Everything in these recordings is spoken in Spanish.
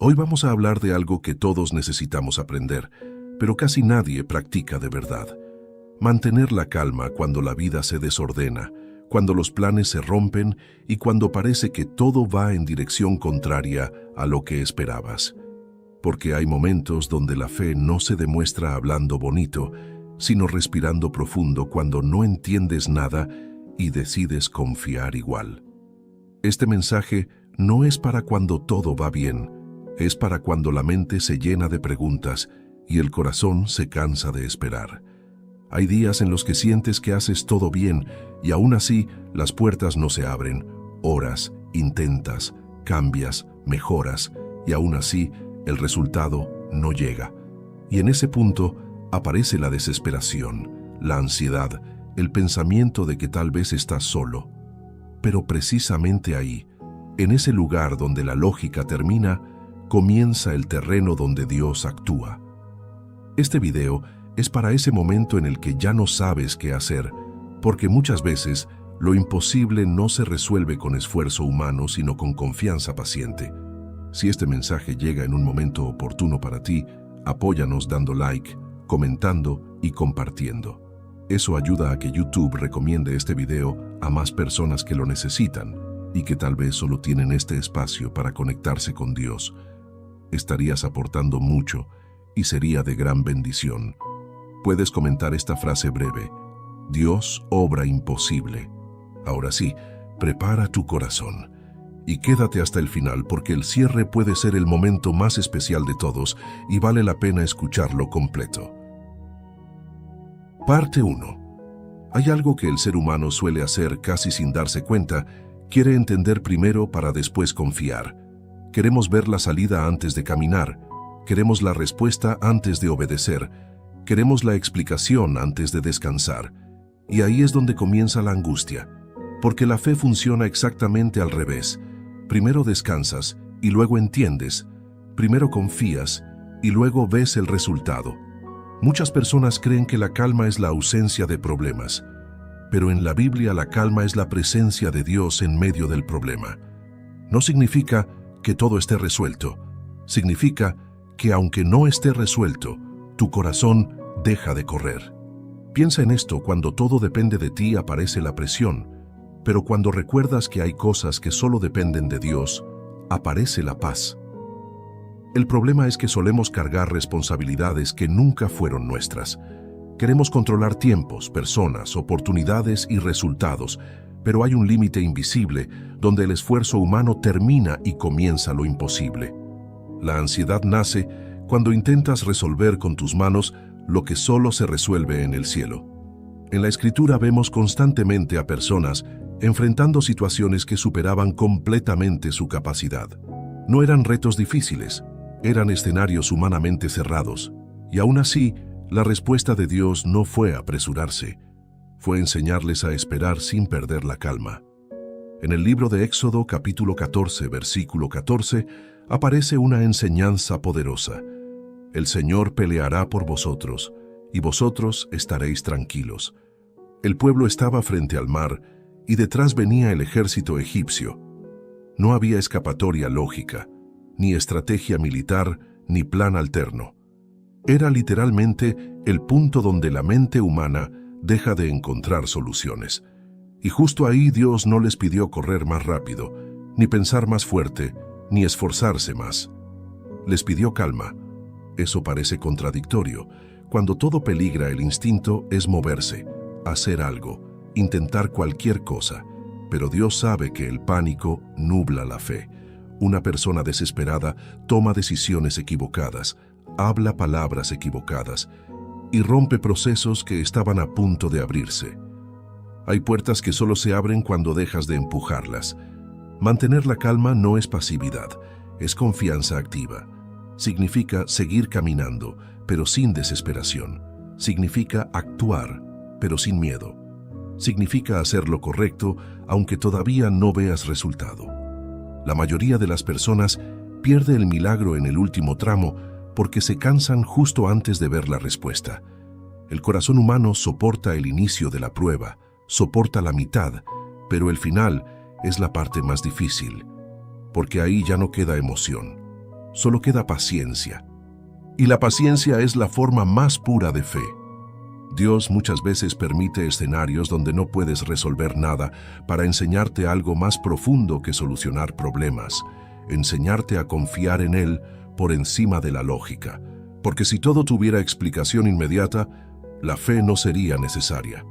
Hoy vamos a hablar de algo que todos necesitamos aprender, pero casi nadie practica de verdad. Mantener la calma cuando la vida se desordena, cuando los planes se rompen y cuando parece que todo va en dirección contraria a lo que esperabas. Porque hay momentos donde la fe no se demuestra hablando bonito, sino respirando profundo cuando no entiendes nada y decides confiar igual. Este mensaje no es para cuando todo va bien, es para cuando la mente se llena de preguntas y el corazón se cansa de esperar. Hay días en los que sientes que haces todo bien y aún así las puertas no se abren. Oras, intentas, cambias, mejoras y aún así el resultado no llega. Y en ese punto aparece la desesperación, la ansiedad, el pensamiento de que tal vez estás solo. Pero precisamente ahí, en ese lugar donde la lógica termina, comienza el terreno donde Dios actúa. Este video es para ese momento en el que ya no sabes qué hacer, porque muchas veces lo imposible no se resuelve con esfuerzo humano, sino con confianza paciente. Si este mensaje llega en un momento oportuno para ti, apóyanos dando like, comentando y compartiendo. Eso ayuda a que YouTube recomiende este video a más personas que lo necesitan y que tal vez solo tienen este espacio para conectarse con Dios. Estarías aportando mucho y sería de gran bendición. Puedes comentar esta frase breve: Dios obra imposible. Ahora sí, prepara tu corazón y quédate hasta el final, porque el cierre puede ser el momento más especial de todos y vale la pena escucharlo completo. Parte 1. Hay algo que el ser humano suele hacer casi sin darse cuenta. Quiere entender primero para después confiar. Queremos ver la salida antes de caminar. Queremos la respuesta antes de obedecer. Queremos la explicación antes de descansar. Y ahí es donde comienza la angustia, porque la fe funciona exactamente al revés. Primero descansas y luego entiendes. Primero confías y luego ves el resultado. Muchas personas creen que la calma es la ausencia de problemas, pero en la Biblia la calma es la presencia de Dios en medio del problema. No significa que todo esté resuelto, significa que aunque no esté resuelto, tu corazón deja de correr. Piensa en esto: cuando todo depende de ti aparece la presión, pero cuando recuerdas que hay cosas que solo dependen de Dios, aparece la paz. El problema es que solemos cargar responsabilidades que nunca fueron nuestras. Queremos controlar tiempos, personas, oportunidades y resultados, pero hay un límite invisible donde el esfuerzo humano termina y comienza lo imposible. La ansiedad nace cuando intentas resolver con tus manos lo que solo se resuelve en el cielo. En la Escritura vemos constantemente a personas enfrentando situaciones que superaban completamente su capacidad. No eran retos difíciles, eran escenarios humanamente cerrados, y aún así, la respuesta de Dios no fue apresurarse, fue enseñarles a esperar sin perder la calma. En el libro de Éxodo, capítulo 14, versículo 14, aparece una enseñanza poderosa. El Señor peleará por vosotros, y vosotros estaréis tranquilos. El pueblo estaba frente al mar, y detrás venía el ejército egipcio. No había escapatoria lógica, ni estrategia militar, ni plan alterno. Era literalmente el punto donde la mente humana deja de encontrar soluciones. Y justo ahí Dios no les pidió correr más rápido, ni pensar más fuerte, ni esforzarse más. Les pidió calma. Eso parece contradictorio. Cuando todo peligra, el instinto es moverse, hacer algo, intentar cualquier cosa. Pero Dios sabe que el pánico nubla la fe. Una persona desesperada toma decisiones equivocadas, habla palabras equivocadas y rompe procesos que estaban a punto de abrirse. Hay puertas que solo se abren cuando dejas de empujarlas. Mantener la calma no es pasividad, es confianza activa. Significa seguir caminando, pero sin desesperación. Significa actuar, pero sin miedo. Significa hacer lo correcto, aunque todavía no veas resultado. La mayoría de las personas pierde el milagro en el último tramo porque se cansan justo antes de ver la respuesta. El corazón humano soporta el inicio de la prueba, soporta la mitad, pero el final es la parte más difícil, porque ahí ya no queda emoción. solo queda paciencia. Y la paciencia es la forma más pura de fe. Dios muchas veces permite escenarios donde no puedes resolver nada para enseñarte algo más profundo que solucionar problemas, enseñarte a confiar en Él por encima de la lógica. Porque si todo tuviera explicación inmediata, la fe no sería necesaria.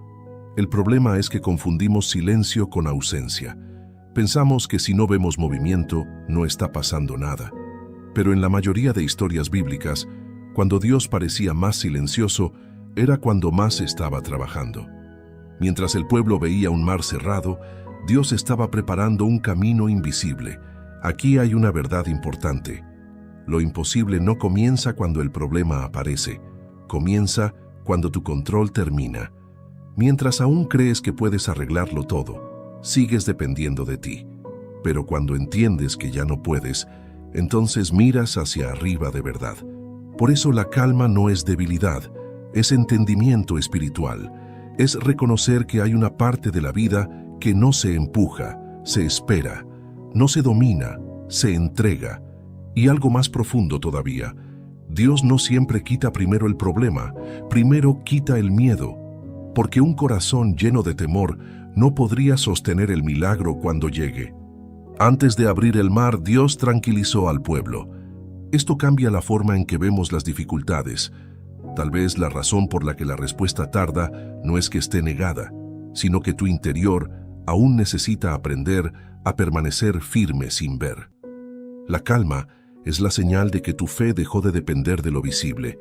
El problema es que confundimos silencio con ausencia. Pensamos que si no vemos movimiento, no está pasando nada. Pero en la mayoría de historias bíblicas, cuando Dios parecía más silencioso, era cuando más estaba trabajando. Mientras el pueblo veía un mar cerrado, Dios estaba preparando un camino invisible. Aquí hay una verdad importante. Lo imposible no comienza cuando el problema aparece, comienza cuando tu control termina. Mientras aún crees que puedes arreglarlo todo, sigues dependiendo de ti. Pero cuando entiendes que ya no puedes, entonces miras hacia arriba de verdad. Por eso la calma no es debilidad, es entendimiento espiritual. Es reconocer que hay una parte de la vida que no se empuja, se espera, no se domina, se entrega. Y algo más profundo todavía, Dios no siempre quita primero el problema, primero quita el miedo, porque un corazón lleno de temor no podría sostener el milagro cuando llegue. Antes de abrir el mar, Dios tranquilizó al pueblo. Esto cambia la forma en que vemos las dificultades. Tal vez la razón por la que la respuesta tarda no es que esté negada, sino que tu interior aún necesita aprender a permanecer firme sin ver. La calma es la señal de que tu fe dejó de depender de lo visible.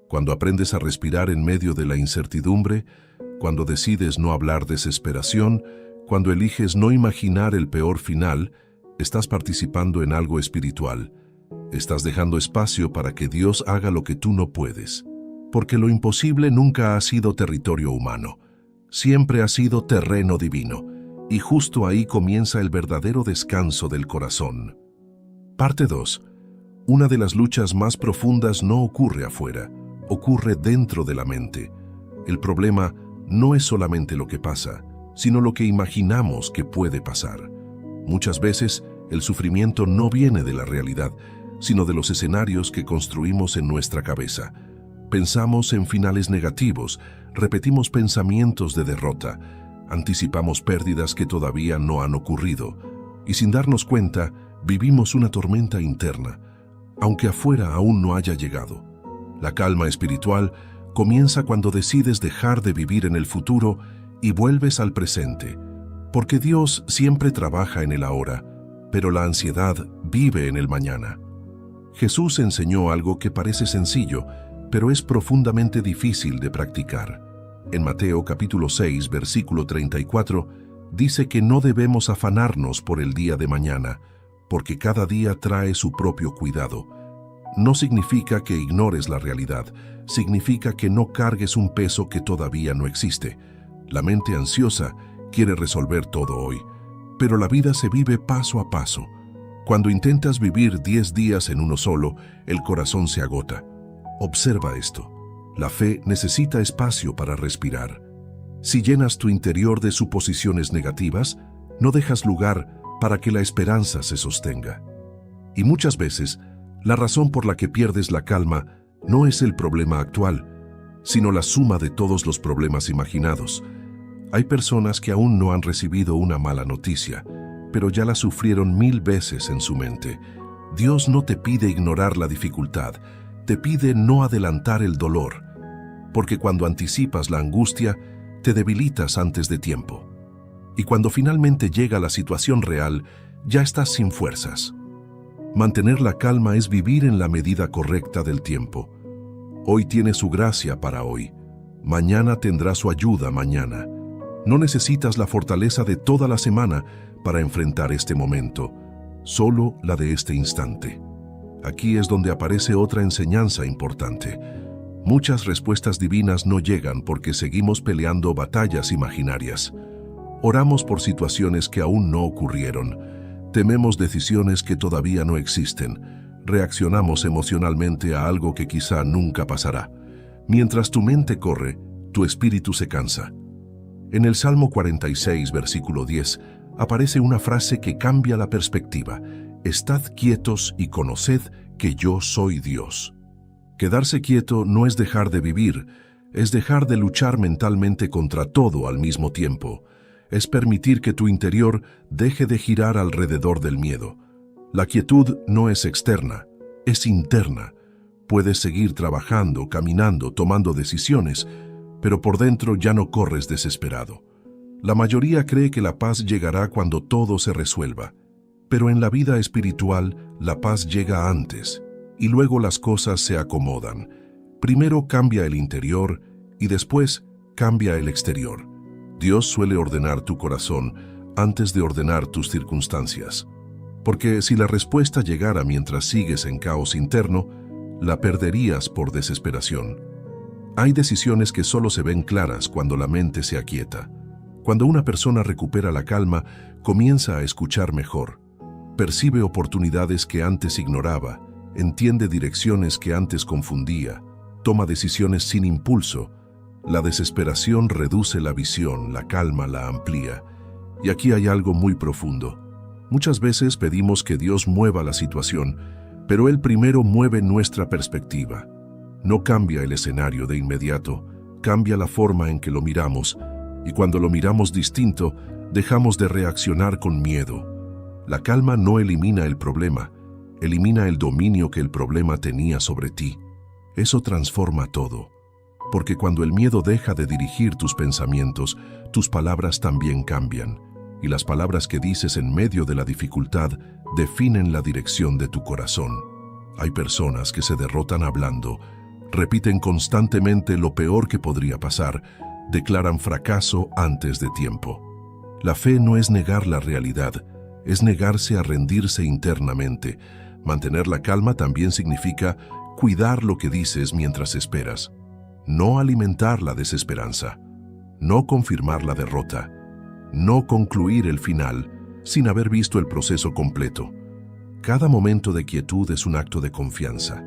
Cuando aprendes a respirar en medio de la incertidumbre, cuando decides no hablar desesperación, cuando eliges no imaginar el peor final, estás participando en algo espiritual. Estás dejando espacio para que Dios haga lo que tú no puedes. Porque lo imposible nunca ha sido territorio humano. Siempre ha sido terreno divino. Y justo ahí comienza el verdadero descanso del corazón. Parte 2. Una de las luchas más profundas no ocurre afuera, ocurre dentro de la mente. El problema no es solamente lo que pasa, sino lo que imaginamos que puede pasar. Muchas veces, el sufrimiento no viene de la realidad, sino de los escenarios que construimos en nuestra cabeza. Pensamos en finales negativos, repetimos pensamientos de derrota, anticipamos pérdidas que todavía no han ocurrido, y sin darnos cuenta, vivimos una tormenta interna, aunque afuera aún no haya llegado. La calma espiritual comienza cuando decides dejar de vivir en el futuro y vuelves al presente, porque Dios siempre trabaja en el ahora, pero la ansiedad vive en el mañana. Jesús enseñó algo que parece sencillo, pero es profundamente difícil de practicar. En Mateo capítulo 6, versículo 34, dice que no debemos afanarnos por el día de mañana, porque cada día trae su propio cuidado. No significa que ignores la realidad, significa que no cargues un peso que todavía no existe. La mente ansiosa quiere resolver todo hoy, pero la vida se vive paso a paso. Cuando intentas vivir 10 días en uno solo, el corazón se agota. Observa esto. La fe necesita espacio para respirar. Si llenas tu interior de suposiciones negativas, no dejas lugar para que la esperanza se sostenga. Y muchas veces, la razón por la que pierdes la calma no es el problema actual, sino la suma de todos los problemas imaginados. Hay personas que aún no han recibido una mala noticia, pero ya la sufrieron 1000 veces en su mente. Dios no te pide ignorar la dificultad, te pide no adelantar el dolor, porque cuando anticipas la angustia, te debilitas antes de tiempo. Y cuando finalmente llega la situación real, ya estás sin fuerzas. Mantener la calma es vivir en la medida correcta del tiempo. Hoy tiene su gracia para hoy. Mañana tendrá su ayuda mañana. No necesitas la fortaleza de toda la semana para enfrentar este momento, solo la de este instante. Aquí es donde aparece otra enseñanza importante. Muchas respuestas divinas no llegan porque seguimos peleando batallas imaginarias. Oramos por situaciones que aún no ocurrieron. Tememos decisiones que todavía no existen. Reaccionamos emocionalmente a algo que quizá nunca pasará. Mientras tu mente corre, tu espíritu se cansa. En el Salmo 46, versículo 10, aparece una frase que cambia la perspectiva. Estad quietos y conoced que yo soy Dios. Quedarse quieto no es dejar de vivir, es dejar de luchar mentalmente contra todo al mismo tiempo. Es permitir que tu interior deje de girar alrededor del miedo. La quietud no es externa, es interna. Puedes seguir trabajando, caminando, tomando decisiones, pero por dentro ya no corres desesperado. La mayoría cree que la paz llegará cuando todo se resuelva, pero en la vida espiritual la paz llega antes, y luego las cosas se acomodan. Primero cambia el interior y después cambia el exterior. Dios suele ordenar tu corazón antes de ordenar tus circunstancias. Porque si la respuesta llegara mientras sigues en caos interno, la perderías por desesperación. Hay decisiones que solo se ven claras cuando la mente se aquieta. Cuando una persona recupera la calma, comienza a escuchar mejor. Percibe oportunidades que antes ignoraba, entiende direcciones que antes confundía, toma decisiones sin impulso. La desesperación reduce la visión, la calma la amplía. Y aquí hay algo muy profundo. Muchas veces pedimos que Dios mueva la situación, pero Él primero mueve nuestra perspectiva. No cambia el escenario de inmediato, cambia la forma en que lo miramos, y cuando lo miramos distinto, dejamos de reaccionar con miedo. La calma no elimina el problema, elimina el dominio que el problema tenía sobre ti. Eso transforma todo, porque cuando el miedo deja de dirigir tus pensamientos, tus palabras también cambian, y las palabras que dices en medio de la dificultad definen la dirección de tu corazón. Hay personas que se derrotan hablando, repiten constantemente lo peor que podría pasar, declaran fracaso antes de tiempo. La fe no es negar la realidad, es negarse a rendirse internamente. Mantener la calma también significa cuidar lo que dices mientras esperas. No alimentar la desesperanza, no confirmar la derrota, no concluir el final sin haber visto el proceso completo. Cada momento de quietud es un acto de confianza.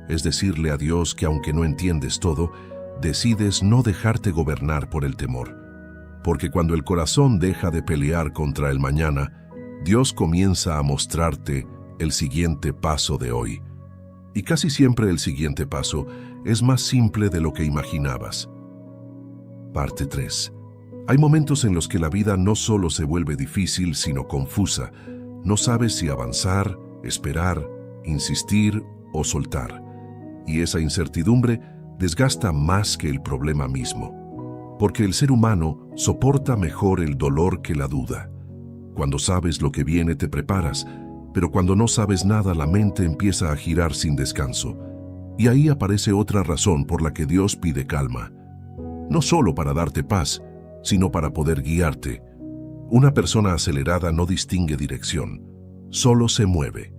Es decirle a Dios que aunque no entiendes todo, decides no dejarte gobernar por el temor. Porque cuando el corazón deja de pelear contra el mañana, Dios comienza a mostrarte el siguiente paso de hoy. Y casi siempre el siguiente paso es más simple de lo que imaginabas. Parte 3. Hay momentos en los que la vida no solo se vuelve difícil, sino confusa. No sabes si avanzar, esperar, insistir o soltar. Y esa incertidumbre desgasta más que el problema mismo. Porque el ser humano soporta mejor el dolor que la duda. Cuando sabes lo que viene te preparas, pero cuando no sabes nada la mente empieza a girar sin descanso. Y ahí aparece otra razón por la que Dios pide calma. No solo para darte paz, sino para poder guiarte. Una persona acelerada no distingue dirección, solo se mueve.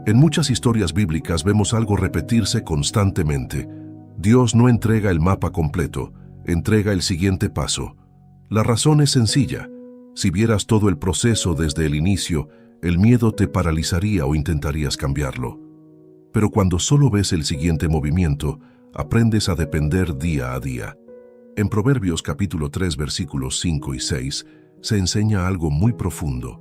En muchas historias bíblicas vemos algo repetirse constantemente. Dios no entrega el mapa completo, entrega el siguiente paso. La razón es sencilla. Si vieras todo el proceso desde el inicio, el miedo te paralizaría o intentarías cambiarlo. Pero cuando solo ves el siguiente movimiento, aprendes a depender día a día. En Proverbios capítulo 3 versículos 5 y 6 se enseña algo muy profundo.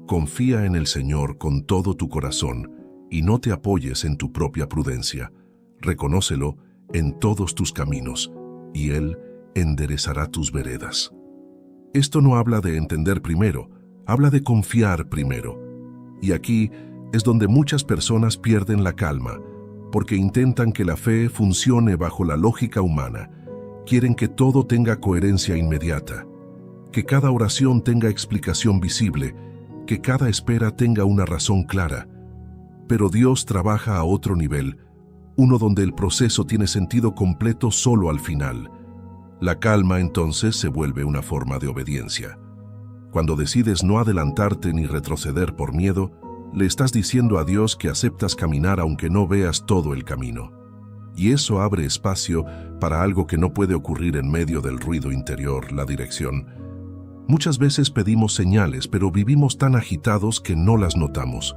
Confía en el Señor con todo tu corazón y no te apoyes en tu propia prudencia. Reconócelo en todos tus caminos y Él enderezará tus veredas. Esto no habla de entender primero, habla de confiar primero. Y aquí es donde muchas personas pierden la calma, porque intentan que la fe funcione bajo la lógica humana. Quieren que todo tenga coherencia inmediata, que cada oración tenga explicación visible, que cada espera tenga una razón clara. Pero Dios trabaja a otro nivel, uno donde el proceso tiene sentido completo solo al final. La calma entonces se vuelve una forma de obediencia. Cuando decides no adelantarte ni retroceder por miedo, le estás diciendo a Dios que aceptas caminar aunque no veas todo el camino. Y eso abre espacio para algo que no puede ocurrir en medio del ruido interior, la dirección. Muchas veces pedimos señales, pero vivimos tan agitados que no las notamos.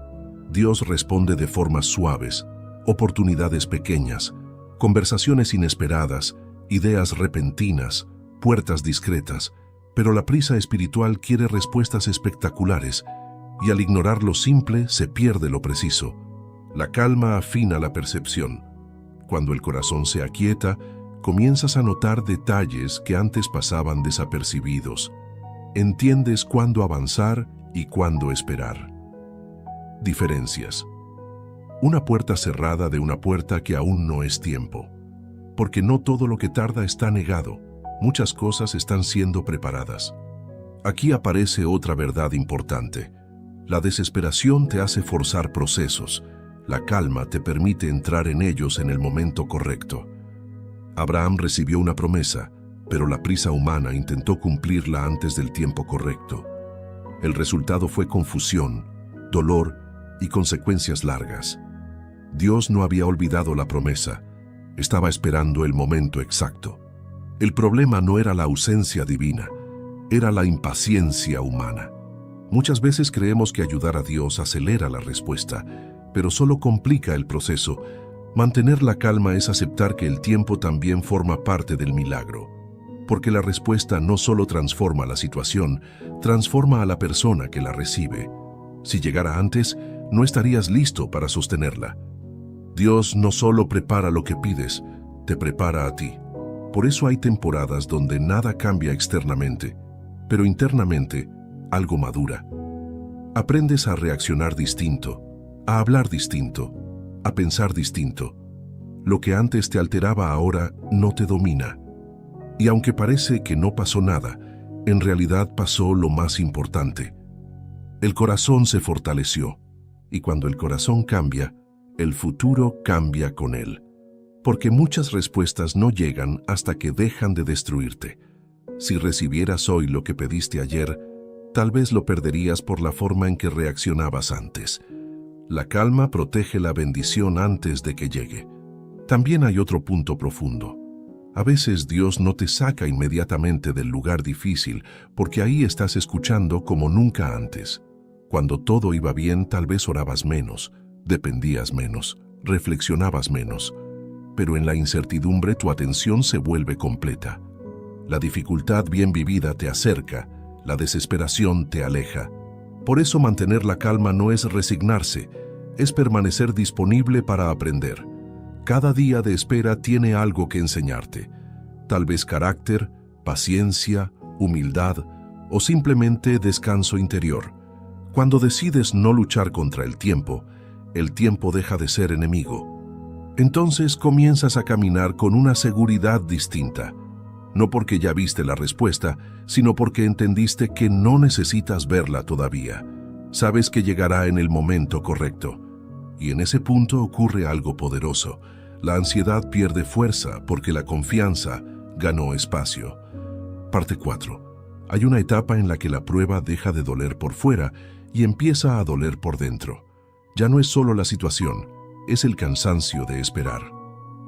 Dios responde de formas suaves, oportunidades pequeñas, conversaciones inesperadas, ideas repentinas, puertas discretas, pero la prisa espiritual quiere respuestas espectaculares, y al ignorar lo simple se pierde lo preciso. La calma afina la percepción. Cuando el corazón se aquieta, comienzas a notar detalles que antes pasaban desapercibidos. Entiendes cuándo avanzar y cuándo esperar. Diferencias. Una puerta cerrada de una puerta que aún no es tiempo. Porque no todo lo que tarda está negado. Muchas cosas están siendo preparadas. Aquí aparece otra verdad importante. La desesperación te hace forzar procesos. La calma te permite entrar en ellos en el momento correcto. Abraham recibió una promesa, pero la prisa humana intentó cumplirla antes del tiempo correcto. El resultado fue confusión, dolor y consecuencias largas. Dios no había olvidado la promesa, estaba esperando el momento exacto. El problema no era la ausencia divina, era la impaciencia humana. Muchas veces creemos que ayudar a Dios acelera la respuesta, pero solo complica el proceso. Mantener la calma es aceptar que el tiempo también forma parte del milagro, porque la respuesta no solo transforma la situación, transforma a la persona que la recibe. Si llegara antes, no estarías listo para sostenerla. Dios no solo prepara lo que pides, te prepara a ti. Por eso hay temporadas donde nada cambia externamente, pero internamente algo madura. Aprendes a reaccionar distinto, a hablar distinto, a pensar distinto. Lo que antes te alteraba ahora no te domina. Y aunque parece que no pasó nada, en realidad pasó lo más importante. El corazón se fortaleció, y cuando el corazón cambia, el futuro cambia con él. Porque muchas respuestas no llegan hasta que dejan de destruirte. Si recibieras hoy lo que pediste ayer, tal vez lo perderías por la forma en que reaccionabas antes. La calma protege la bendición antes de que llegue. También hay otro punto profundo. A veces Dios no te saca inmediatamente del lugar difícil porque ahí estás escuchando como nunca antes. Cuando todo iba bien, tal vez orabas menos, dependías menos, reflexionabas menos. Pero en la incertidumbre tu atención se vuelve completa. La dificultad bien vivida te acerca, la desesperación te aleja. Por eso mantener la calma no es resignarse, es permanecer disponible para aprender. Cada día de espera tiene algo que enseñarte. Tal vez carácter, paciencia, humildad o simplemente descanso interior. Cuando decides no luchar contra el tiempo deja de ser enemigo. Entonces comienzas a caminar con una seguridad distinta. No porque ya viste la respuesta, sino porque entendiste que no necesitas verla todavía. Sabes que llegará en el momento correcto. Y en ese punto ocurre algo poderoso. La ansiedad pierde fuerza porque la confianza ganó espacio. Parte 4. Hay una etapa en la que la prueba deja de doler por fuera y empieza a doler por dentro. Ya no es solo la situación, es el cansancio de esperar.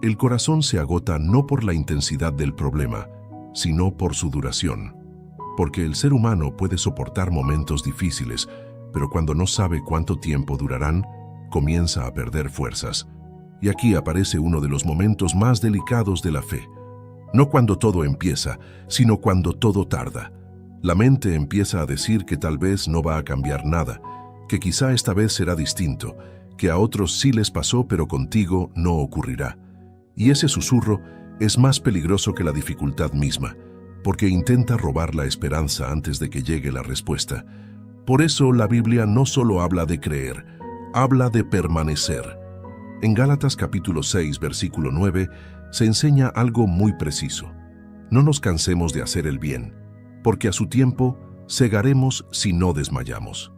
El corazón se agota no por la intensidad del problema, sino por su duración. Porque el ser humano puede soportar momentos difíciles, pero cuando no sabe cuánto tiempo durarán, comienza a perder fuerzas. Y aquí aparece uno de los momentos más delicados de la fe. No cuando todo empieza, sino cuando todo tarda. La mente empieza a decir que tal vez no va a cambiar nada, que quizá esta vez será distinto, que a otros sí les pasó pero contigo no ocurrirá. Y ese susurro es más peligroso que la dificultad misma, porque intenta robar la esperanza antes de que llegue la respuesta. Por eso la Biblia no solo habla de creer, habla de permanecer. En Gálatas capítulo 6, versículo 9, se enseña algo muy preciso. No nos cansemos de hacer el bien, porque a su tiempo segaremos si no desmayamos.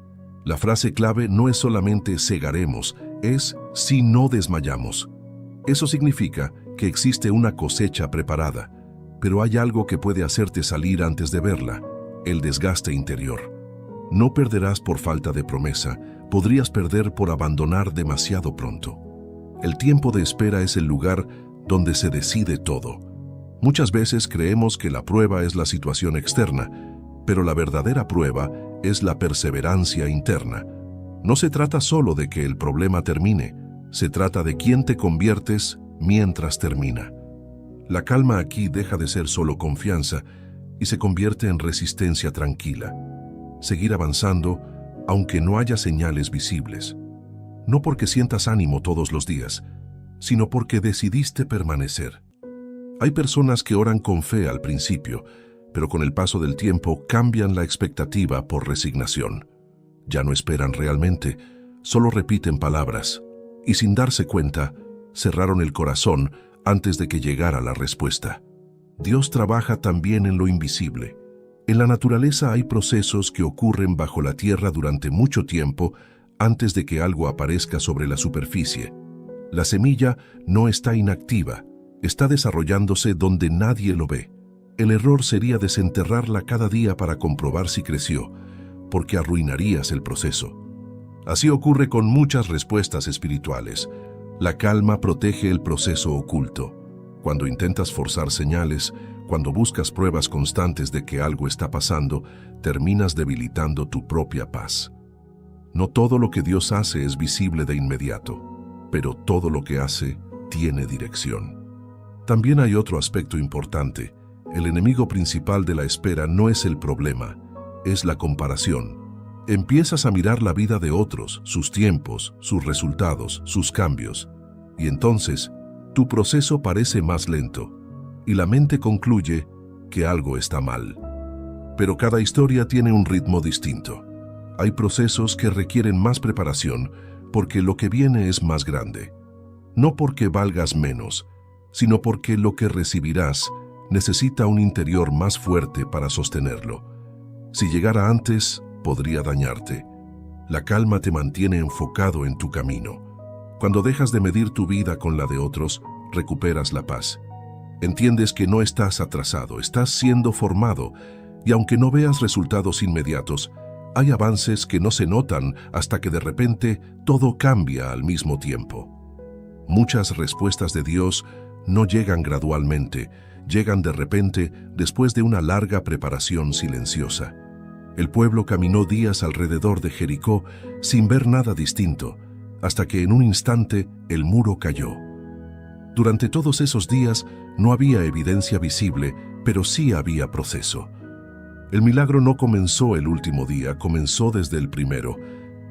La frase clave no es solamente segaremos, es si no desmayamos. Eso significa que existe una cosecha preparada, pero hay algo que puede hacerte salir antes de verla, el desgaste interior. No perderás por falta de promesa, podrías perder por abandonar demasiado pronto. El tiempo de espera es el lugar donde se decide todo. Muchas veces creemos que la prueba es la situación externa, pero la verdadera prueba es la perseverancia interna. No se trata solo de que el problema termine, se trata de quién te conviertes mientras termina. La calma aquí deja de ser solo confianza y se convierte en resistencia tranquila. Seguir avanzando aunque no haya señales visibles. no porque sientas ánimo todos los días, sino porque decidiste permanecer. Hay personas que oran con fe al principio, pero con el paso del tiempo cambian la expectativa por resignación. Ya no esperan realmente, solo repiten palabras, y sin darse cuenta, cerraron el corazón antes de que llegara la respuesta. Dios trabaja también en lo invisible. En la naturaleza hay procesos que ocurren bajo la tierra durante mucho tiempo antes de que algo aparezca sobre la superficie. La semilla no está inactiva, está desarrollándose donde nadie lo ve. El error sería desenterrarla cada día para comprobar si creció, porque arruinarías el proceso. Así ocurre con muchas respuestas espirituales. La calma protege el proceso oculto. Cuando intentas forzar señales, cuando buscas pruebas constantes de que algo está pasando, terminas debilitando tu propia paz. No todo lo que Dios hace es visible de inmediato, pero todo lo que hace tiene dirección. También hay otro aspecto importante. El enemigo principal de la espera no es el problema, es la comparación. Empiezas a mirar la vida de otros, sus tiempos, sus resultados, sus cambios, y entonces tu proceso parece más lento, y la mente concluye que algo está mal. Pero cada historia tiene un ritmo distinto. Hay procesos que requieren más preparación porque lo que viene es más grande. No porque valgas menos, sino porque lo que recibirás necesita un interior más fuerte para sostenerlo. Si llegara antes, podría dañarte. La calma te mantiene enfocado en tu camino. Cuando dejas de medir tu vida con la de otros, recuperas la paz. Entiendes que no estás atrasado, estás siendo formado, y aunque no veas resultados inmediatos, hay avances que no se notan hasta que de repente todo cambia al mismo tiempo. Muchas respuestas de Dios no llegan gradualmente, llegan de repente después de una larga preparación silenciosa. El pueblo caminó días alrededor de Jericó sin ver nada distinto, hasta que en un instante el muro cayó. Durante todos esos días no había evidencia visible, pero sí había proceso. El milagro no comenzó el último día, comenzó desde el primero.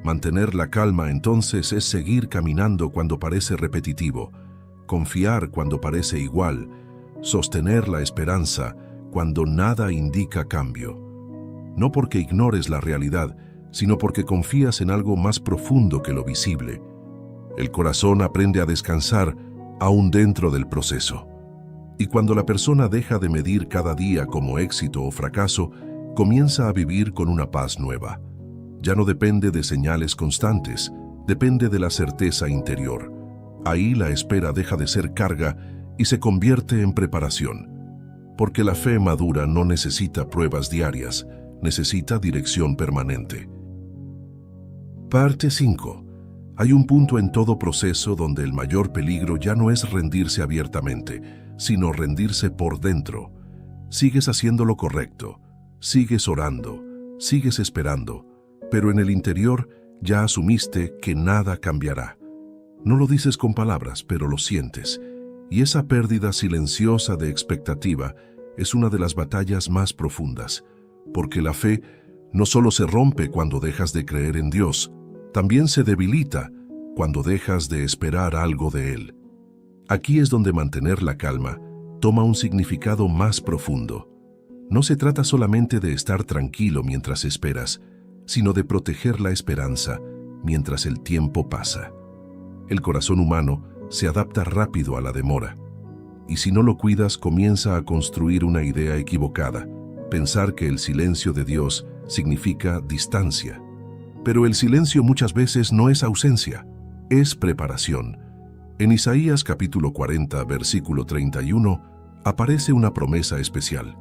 Mantener la calma entonces es seguir caminando cuando parece repetitivo, confiar cuando parece igual, sostener la esperanza cuando nada indica cambio. No porque ignores la realidad, sino porque confías en algo más profundo que lo visible. El corazón aprende a descansar aún dentro del proceso. Y cuando la persona deja de medir cada día como éxito o fracaso, comienza a vivir con una paz nueva. Ya no depende de señales constantes, depende de la certeza interior. Ahí la espera deja de ser carga y se convierte en preparación. Porque la fe madura no necesita pruebas diarias, necesita dirección permanente. Parte 5. Hay un punto en todo proceso donde el mayor peligro ya no es rendirse abiertamente, sino rendirse por dentro. Sigues haciendo lo correcto, sigues orando, sigues esperando, pero en el interior ya asumiste que nada cambiará. No lo dices con palabras, pero lo sientes, y esa pérdida silenciosa de expectativa es una de las batallas más profundas, porque la fe no solo se rompe cuando dejas de creer en Dios, también se debilita cuando dejas de esperar algo de Él. Aquí es donde mantener la calma toma un significado más profundo. No se trata solamente de estar tranquilo mientras esperas, sino de proteger la esperanza mientras el tiempo pasa. El corazón humano se adapta rápido a la demora, y si no lo cuidas comienza a construir una idea equivocada, pensar que el silencio de Dios significa distancia. Pero el silencio muchas veces no es ausencia, es preparación. En Isaías capítulo 40, versículo 31, aparece una promesa especial.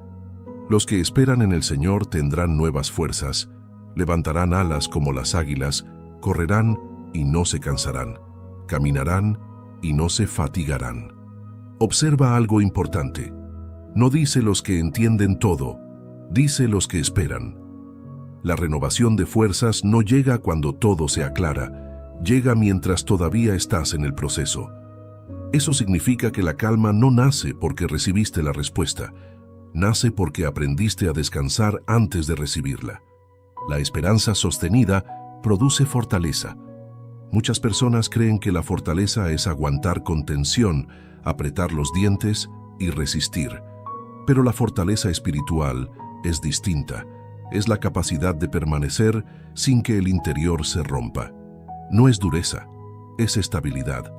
Los que esperan en el Señor tendrán nuevas fuerzas, levantarán alas como las águilas, correrán y no se cansarán, caminarán y no se fatigarán. Observa algo importante. No dice los que entienden todo, dice los que esperan. La renovación de fuerzas no llega cuando todo se aclara, llega mientras todavía estás en el proceso. Eso significa que la calma no nace porque recibiste la respuesta, nace porque aprendiste a descansar antes de recibirla. La esperanza sostenida produce fortaleza. Muchas personas creen que la fortaleza es aguantar con tensión, apretar los dientes y resistir. Pero la fortaleza espiritual es distinta. Es la capacidad de permanecer sin que el interior se rompa. No es dureza, es estabilidad.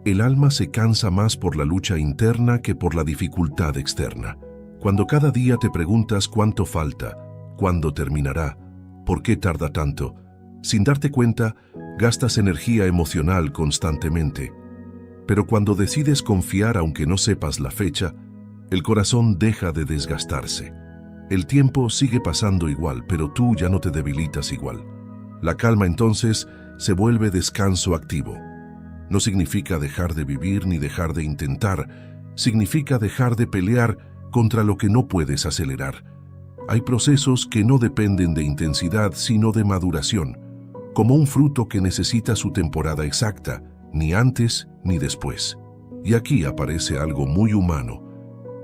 El alma se cansa más por la lucha interna que por la dificultad externa. Cuando cada día te preguntas cuánto falta, cuándo terminará, por qué tarda tanto, sin darte cuenta, gastas energía emocional constantemente. Pero cuando decides confiar aunque no sepas la fecha, el corazón deja de desgastarse. El tiempo sigue pasando igual, pero tú ya no te debilitas igual. La calma entonces se vuelve descanso activo. No significa dejar de vivir ni dejar de intentar, significa dejar de pelear contra lo que no puedes acelerar. Hay procesos que no dependen de intensidad, sino de maduración, como un fruto que necesita su temporada exacta, ni antes ni después. Y aquí aparece algo muy humano.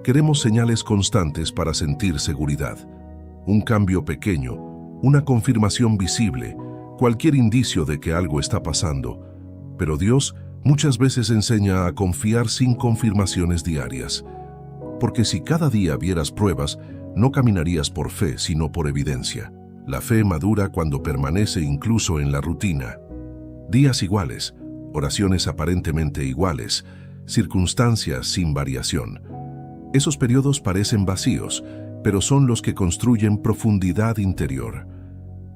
Queremos señales constantes para sentir seguridad. Un cambio pequeño, una confirmación visible, cualquier indicio de que algo está pasando. Pero Dios muchas veces enseña a confiar sin confirmaciones diarias. Porque si cada día vieras pruebas, no caminarías por fe, sino por evidencia. La fe madura cuando permanece incluso en la rutina. Días iguales, oraciones aparentemente iguales, circunstancias sin variación. Esos periodos parecen vacíos, pero son los que construyen profundidad interior.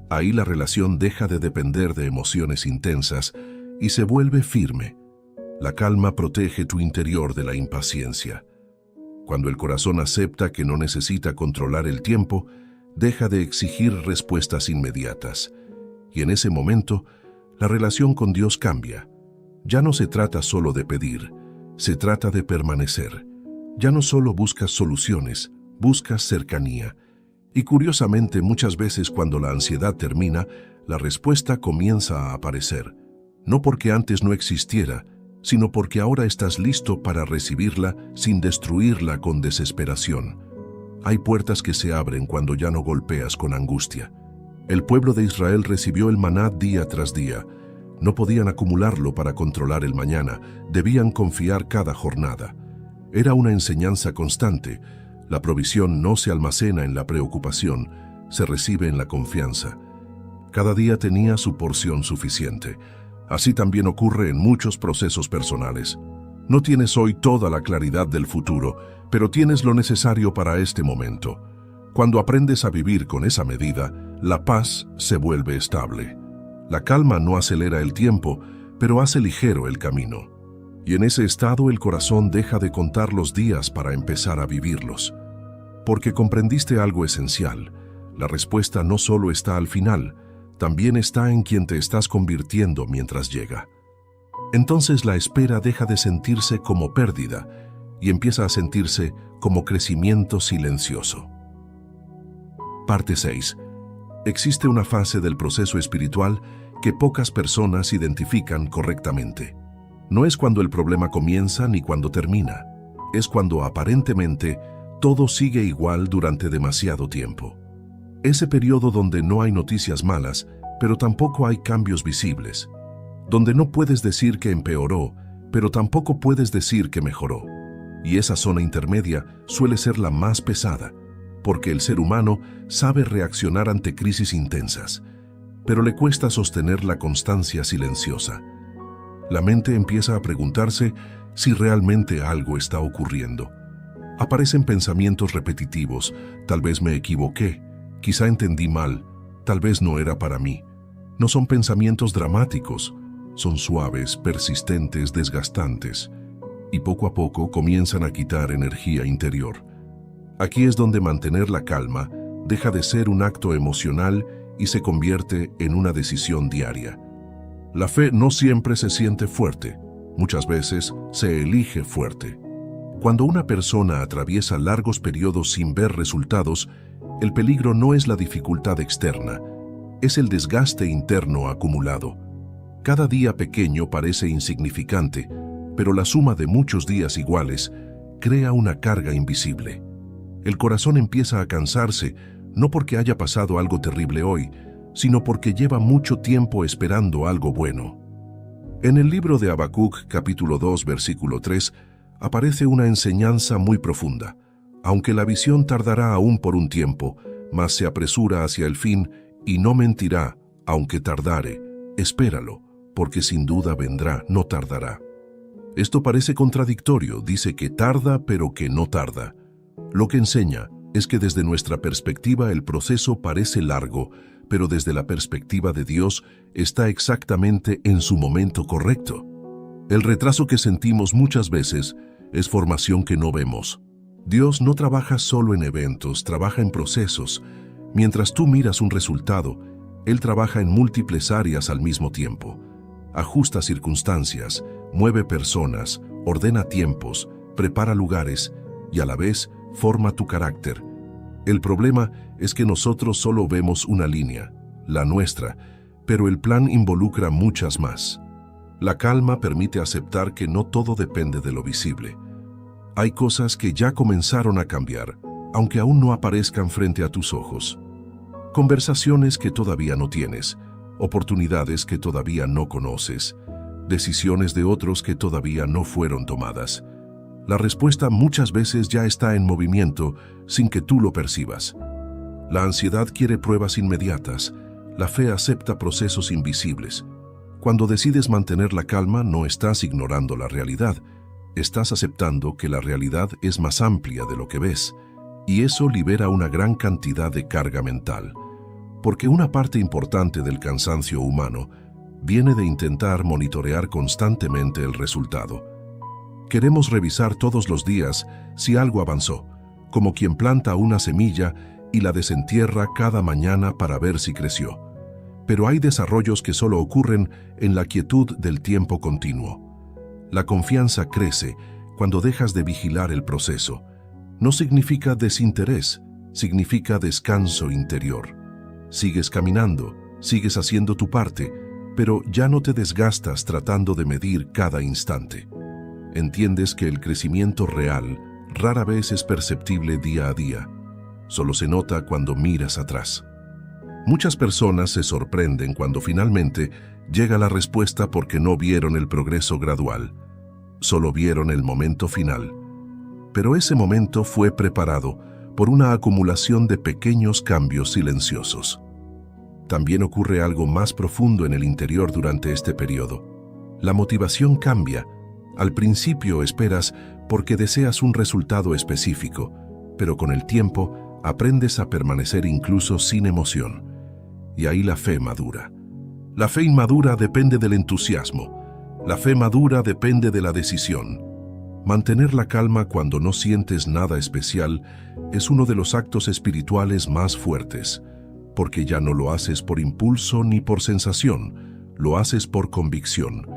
Ahí la relación deja de depender de emociones intensas y se vuelve firme. La calma protege tu interior de la impaciencia. Cuando el corazón acepta que no necesita controlar el tiempo, deja de exigir respuestas inmediatas. Y en ese momento, la relación con Dios cambia. Ya no se trata solo de pedir, se trata de permanecer. Ya no solo buscas soluciones, buscas cercanía. Y curiosamente, muchas veces cuando la ansiedad termina, la respuesta comienza a aparecer. No porque antes no existiera, sino porque ahora estás listo para recibirla sin destruirla con desesperación. Hay puertas que se abren cuando ya no golpeas con angustia. El pueblo de Israel recibió el maná día tras día. No podían acumularlo para controlar el mañana, debían confiar cada jornada. Era una enseñanza constante. La provisión no se almacena en la preocupación, se recibe en la confianza. Cada día tenía su porción suficiente. Así también ocurre en muchos procesos personales. No tienes hoy toda la claridad del futuro, pero tienes lo necesario para este momento. Cuando aprendes a vivir con esa medida, la paz se vuelve estable. La calma no acelera el tiempo, pero hace ligero el camino. Y en ese estado el corazón deja de contar los días para empezar a vivirlos. Porque comprendiste algo esencial. La respuesta no solo está al final, también está en quien te estás convirtiendo mientras llega. Entonces la espera deja de sentirse como pérdida y empieza a sentirse como crecimiento silencioso. Parte 6. Existe una fase del proceso espiritual que pocas personas identifican correctamente. No es cuando el problema comienza ni cuando termina. Es cuando aparentemente todo sigue igual durante demasiado tiempo. Ese periodo donde no hay noticias malas, pero tampoco hay cambios visibles. Donde no puedes decir que empeoró, pero tampoco puedes decir que mejoró. Y esa zona intermedia suele ser la más pesada, porque el ser humano sabe reaccionar ante crisis intensas, pero le cuesta sostener la constancia silenciosa. La mente empieza a preguntarse si realmente algo está ocurriendo. Aparecen pensamientos repetitivos, tal vez me equivoqué, quizá entendí mal, tal vez no era para mí. No son pensamientos dramáticos, son suaves, persistentes, desgastantes, y poco a poco comienzan a quitar energía interior. Aquí es donde mantener la calma deja de ser un acto emocional y se convierte en una decisión diaria. La fe no siempre se siente fuerte, muchas veces se elige fuerte. Cuando una persona atraviesa largos periodos sin ver resultados, el peligro no es la dificultad externa, es el desgaste interno acumulado. Cada día pequeño parece insignificante, pero la suma de muchos días iguales crea una carga invisible. El corazón empieza a cansarse, no porque haya pasado algo terrible hoy, sino porque lleva mucho tiempo esperando algo bueno. En el libro de Habacuc, capítulo 2, versículo 3, aparece una enseñanza muy profunda. Aunque la visión tardará aún por un tiempo, mas se apresura hacia el fin y no mentirá, aunque tardare. Espéralo, porque sin duda vendrá, no tardará. Esto parece contradictorio, dice que tarda pero que no tarda. Lo que enseña es que desde nuestra perspectiva el proceso parece largo, pero desde la perspectiva de Dios está exactamente en su momento correcto. El retraso que sentimos muchas veces es formación que no vemos. Dios no trabaja solo en eventos, trabaja en procesos. Mientras tú miras un resultado, Él trabaja en múltiples áreas al mismo tiempo. Ajusta circunstancias, mueve personas, ordena tiempos, prepara lugares y a la vez forma tu carácter. El problema es que nosotros solo vemos una línea, la nuestra, pero el plan involucra muchas más. La calma permite aceptar que no todo depende de lo visible. Hay cosas que ya comenzaron a cambiar, aunque aún no aparezcan frente a tus ojos. Conversaciones que todavía no tienes, oportunidades que todavía no conoces, decisiones de otros que todavía no fueron tomadas. La respuesta muchas veces ya está en movimiento sin que tú lo percibas. La ansiedad quiere pruebas inmediatas, la fe acepta procesos invisibles. Cuando decides mantener la calma, no estás ignorando la realidad, estás aceptando que la realidad es más amplia de lo que ves, y eso libera una gran cantidad de carga mental. Porque una parte importante del cansancio humano viene de intentar monitorear constantemente el resultado. Queremos revisar todos los días si algo avanzó, como quien planta una semilla y la desentierra cada mañana para ver si creció. Pero hay desarrollos que solo ocurren en la quietud del tiempo continuo. La confianza crece cuando dejas de vigilar el proceso. No significa desinterés, significa descanso interior. Sigues caminando, sigues haciendo tu parte, pero ya no te desgastas tratando de medir cada instante. Entiendes que el crecimiento real rara vez es perceptible día a día. Solo se nota cuando miras atrás. Muchas personas se sorprenden cuando finalmente llega la respuesta porque no vieron el progreso gradual. Solo vieron el momento final. Pero ese momento fue preparado por una acumulación de pequeños cambios silenciosos. También ocurre algo más profundo en el interior durante este periodo. La motivación cambia. Al principio esperas porque deseas un resultado específico, pero con el tiempo aprendes a permanecer incluso sin emoción. Y ahí la fe madura. La fe inmadura depende del entusiasmo. La fe madura depende de la decisión. Mantener la calma cuando no sientes nada especial es uno de los actos espirituales más fuertes, porque ya no lo haces por impulso ni por sensación, lo haces por convicción.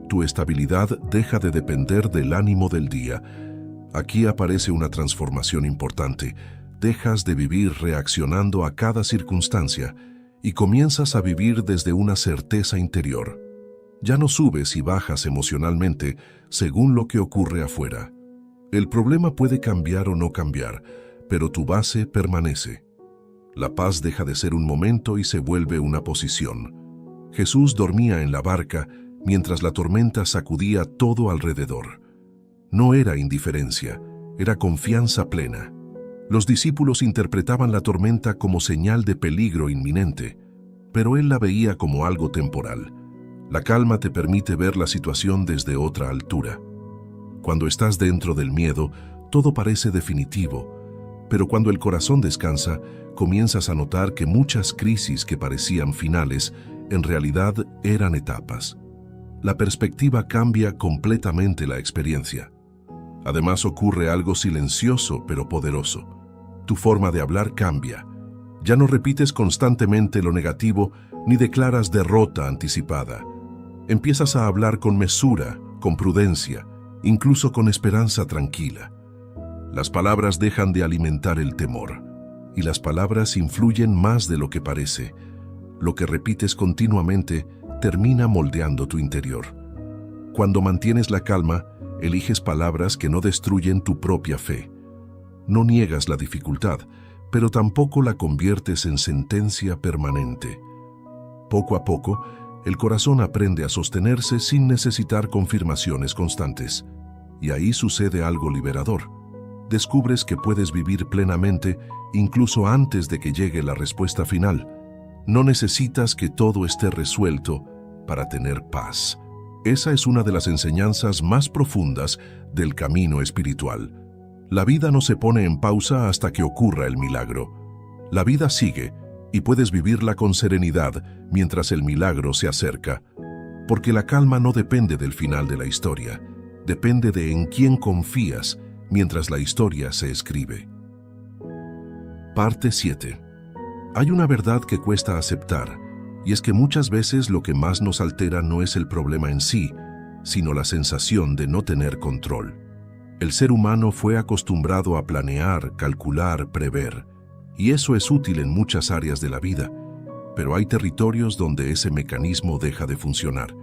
Tu estabilidad deja de depender del ánimo del día. Aquí aparece una transformación importante. Dejas de vivir reaccionando a cada circunstancia y comienzas a vivir desde una certeza interior. Ya no subes y bajas emocionalmente según lo que ocurre afuera. El problema puede cambiar o no cambiar, pero tu base permanece. La paz deja de ser un momento y se vuelve una posición. Jesús dormía en la barca mientras la tormenta sacudía todo alrededor. No era indiferencia, era confianza plena. Los discípulos interpretaban la tormenta como señal de peligro inminente, pero él la veía como algo temporal. La calma te permite ver la situación desde otra altura. Cuando estás dentro del miedo, todo parece definitivo, pero cuando el corazón descansa, comienzas a notar que muchas crisis que parecían finales, en realidad eran etapas. La perspectiva cambia completamente la experiencia. Además ocurre algo silencioso pero poderoso. Tu forma de hablar cambia. Ya no repites constantemente lo negativo ni declaras derrota anticipada. Empiezas a hablar con mesura, con prudencia, incluso con esperanza tranquila. Las palabras dejan de alimentar el temor, y las palabras influyen más de lo que parece. Lo que repites continuamente termina moldeando tu interior. Cuando mantienes la calma, eliges palabras que no destruyen tu propia fe. No niegas la dificultad, pero tampoco la conviertes en sentencia permanente. Poco a poco, El corazón aprende a sostenerse sin necesitar confirmaciones constantes. Y ahí sucede algo liberador. Descubres que puedes vivir plenamente incluso antes de que llegue la respuesta final. No necesitas que todo esté resuelto para tener paz. Esa es una de las enseñanzas más profundas del camino espiritual. La vida no se pone en pausa hasta que ocurra el milagro. La vida sigue y puedes vivirla con serenidad mientras el milagro se acerca. Porque la calma no depende del final de la historia, depende de en quién confías mientras la historia se escribe. Parte 7. Hay una verdad que cuesta aceptar, y es que muchas veces lo que más nos altera no es el problema en sí, sino la sensación de no tener control. El ser humano fue acostumbrado a planear, calcular, prever, y eso es útil en muchas áreas de la vida, pero hay territorios donde ese mecanismo deja de funcionar.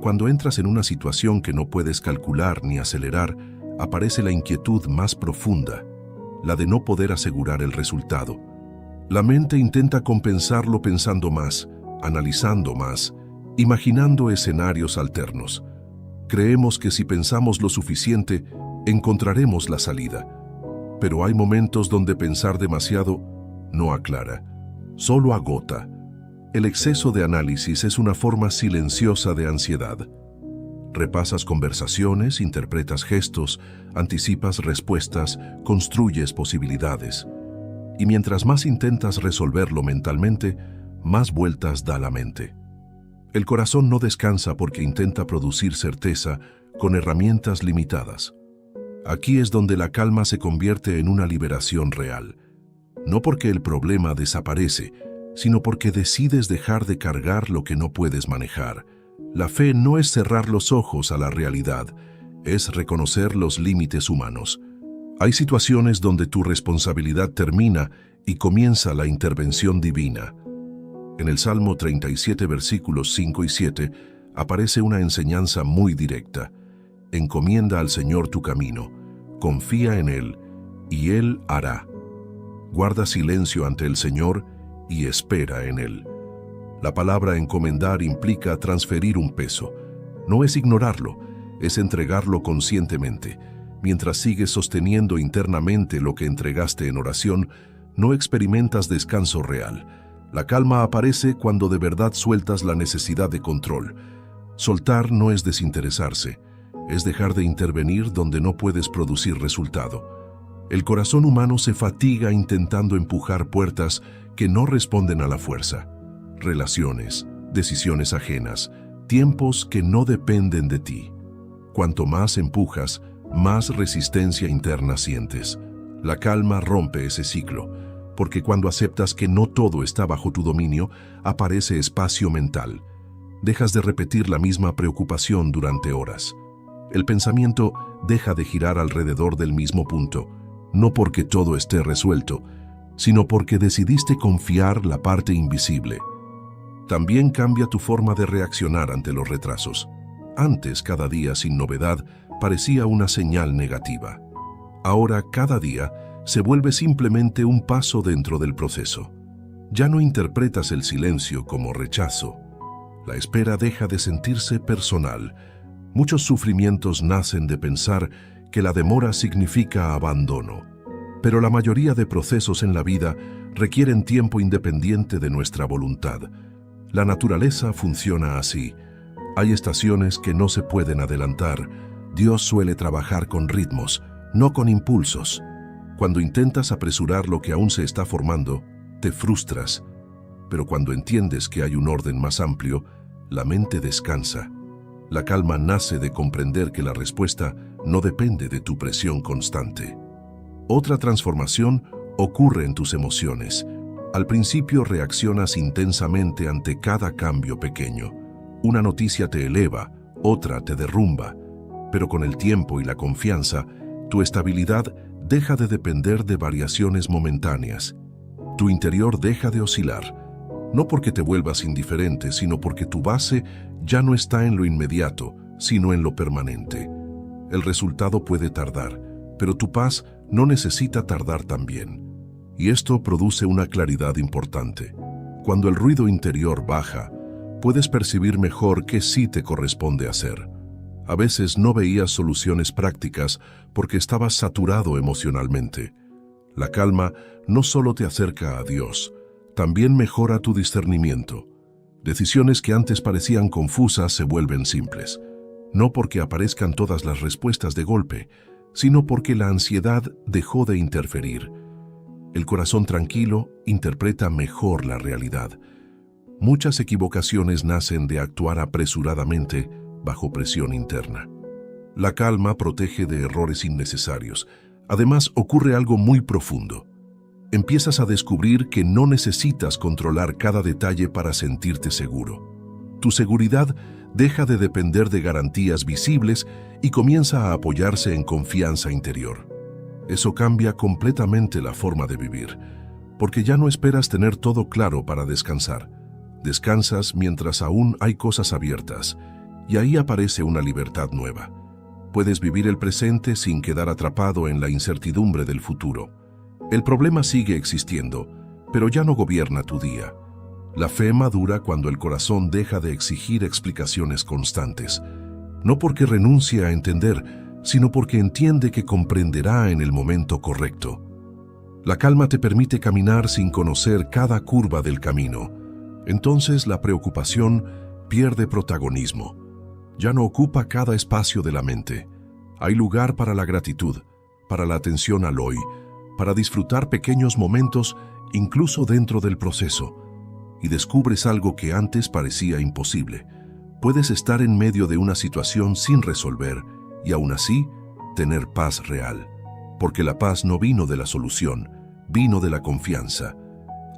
Cuando entras en una situación que no puedes calcular ni acelerar, aparece la inquietud más profunda, la de no poder asegurar el resultado. La mente intenta compensarlo pensando más, analizando más, imaginando escenarios alternos. Creemos que si pensamos lo suficiente, encontraremos la salida. Pero hay momentos donde pensar demasiado no aclara, solo agota. El exceso de análisis es una forma silenciosa de ansiedad. Repasas conversaciones, interpretas gestos, anticipas respuestas, construyes posibilidades. Y mientras más intentas resolverlo mentalmente, más vueltas da la mente. El corazón no descansa porque intenta producir certeza con herramientas limitadas. Aquí es donde la calma se convierte en una liberación real. No porque el problema desaparece, sino porque decides dejar de cargar lo que no puedes manejar. La fe no es cerrar los ojos a la realidad, es reconocer los límites humanos. Hay situaciones donde tu responsabilidad termina y comienza la intervención divina. En el Salmo 37, versículos 5 y 7, aparece una enseñanza muy directa. Encomienda al Señor tu camino, confía en Él, y Él hará. Guarda silencio ante el Señor y espera en Él. La palabra encomendar implica transferir un peso. No es ignorarlo, es entregarlo conscientemente. Mientras sigues sosteniendo internamente lo que entregaste en oración, no experimentas descanso real. La calma aparece cuando de verdad sueltas la necesidad de control. Soltar no es desinteresarse, es dejar de intervenir donde no puedes producir resultado. El corazón humano se fatiga intentando empujar puertas que no responden a la fuerza. Relaciones, decisiones ajenas, tiempos que no dependen de ti. Cuanto más empujas, más resistencia interna sientes. La calma rompe ese ciclo, porque cuando aceptas que no todo está bajo tu dominio, aparece espacio mental. Dejas de repetir la misma preocupación durante horas. El pensamiento deja de girar alrededor del mismo punto, no porque todo esté resuelto, sino porque decidiste confiar la parte invisible. También cambia tu forma de reaccionar ante los retrasos. Antes, cada día sin novedad parecía una señal negativa. Ahora, cada día se vuelve simplemente un paso dentro del proceso. Ya no interpretas el silencio como rechazo. La espera deja de sentirse personal. Muchos sufrimientos nacen de pensar que la demora significa abandono. Pero la mayoría de procesos en la vida requieren tiempo independiente de nuestra voluntad. La naturaleza funciona así. Hay estaciones que no se pueden adelantar. Dios suele trabajar con ritmos, no con impulsos. Cuando intentas apresurar lo que aún se está formando, te frustras. Pero cuando entiendes que hay un orden más amplio, la mente descansa. La calma nace de comprender que la respuesta no depende de tu presión constante. Otra transformación ocurre en tus emociones. Al principio reaccionas intensamente ante cada cambio pequeño. Una noticia te eleva, otra te derrumba. Pero con el tiempo y la confianza, tu estabilidad deja de depender de variaciones momentáneas. Tu interior deja de oscilar, no porque te vuelvas indiferente, sino porque tu base ya no está en lo inmediato, sino en lo permanente. El resultado puede tardar, pero tu paz no necesita tardar también. Y esto produce una claridad importante. Cuando el ruido interior baja, Puedes percibir mejor qué sí te corresponde hacer. A veces no veías soluciones prácticas porque estabas saturado emocionalmente. La calma no solo te acerca a Dios, también mejora tu discernimiento. Decisiones que antes parecían confusas se vuelven simples, no porque aparezcan todas las respuestas de golpe, sino porque la ansiedad dejó de interferir. El corazón tranquilo interpreta mejor la realidad. Muchas equivocaciones nacen de actuar apresuradamente bajo presión interna. La calma protege de errores innecesarios. Además, ocurre algo muy profundo. Empiezas a descubrir que no necesitas controlar cada detalle para sentirte seguro. Tu seguridad deja de depender de garantías visibles y comienza a apoyarse en confianza interior. Eso cambia completamente la forma de vivir, porque ya no esperas tener todo claro para descansar. Descansas mientras aún hay cosas abiertas, y ahí aparece una libertad nueva. Puedes vivir el presente sin quedar atrapado en la incertidumbre del futuro. El problema sigue existiendo, pero ya no gobierna tu día. La fe madura cuando el corazón deja de exigir explicaciones constantes, no porque renuncie a entender, sino porque entiende que comprenderá en el momento correcto. La calma te permite caminar sin conocer cada curva del camino. Entonces la preocupación pierde protagonismo. Ya no ocupa cada espacio de la mente. Hay lugar para la gratitud, para la atención al hoy, para disfrutar pequeños momentos incluso dentro del proceso. Y descubres algo que antes parecía imposible. Puedes estar en medio de una situación sin resolver y aún así tener paz real. Porque la paz no vino de la solución, vino de la confianza.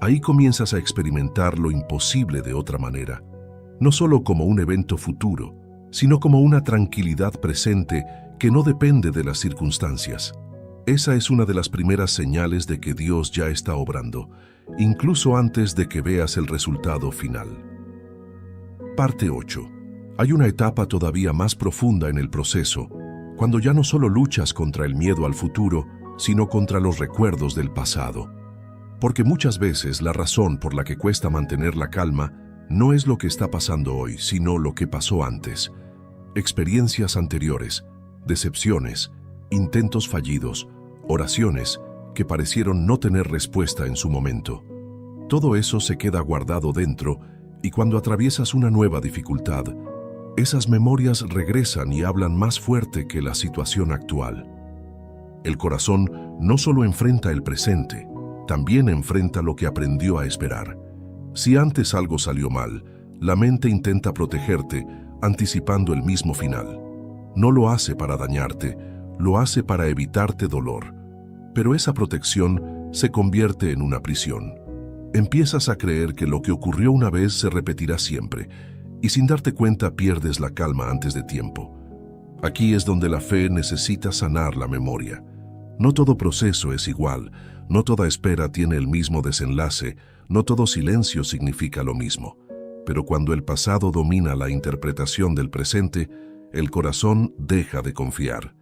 Ahí comienzas a experimentar lo imposible de otra manera. No solo como un evento futuro, sino como una tranquilidad presente que no depende de las circunstancias. Esa es una de las primeras señales de que Dios ya está obrando, incluso antes de que veas el resultado final. Parte 8. Hay una etapa todavía más profunda en el proceso, cuando ya no solo luchas contra el miedo al futuro, sino contra los recuerdos del pasado. Porque muchas veces la razón por la que cuesta mantener la calma no es lo que está pasando hoy, sino lo que pasó antes. Experiencias anteriores, decepciones, intentos fallidos, oraciones que parecieron no tener respuesta en su momento. Todo eso se queda guardado dentro y cuando atraviesas una nueva dificultad, esas memorias regresan y hablan más fuerte que la situación actual. El corazón no solo enfrenta el presente, también enfrenta lo que aprendió a esperar. Si antes algo salió mal, la mente intenta protegerte, anticipando el mismo final. No lo hace para dañarte, lo hace para evitarte dolor. Pero esa protección se convierte en una prisión. Empiezas a creer que lo que ocurrió una vez se repetirá siempre, y sin darte cuenta pierdes la calma antes de tiempo. Aquí es donde la fe necesita sanar la memoria. No todo proceso es igual, no toda espera tiene el mismo desenlace, no todo silencio significa lo mismo. Pero cuando el pasado domina la interpretación del presente, el corazón deja de confiar.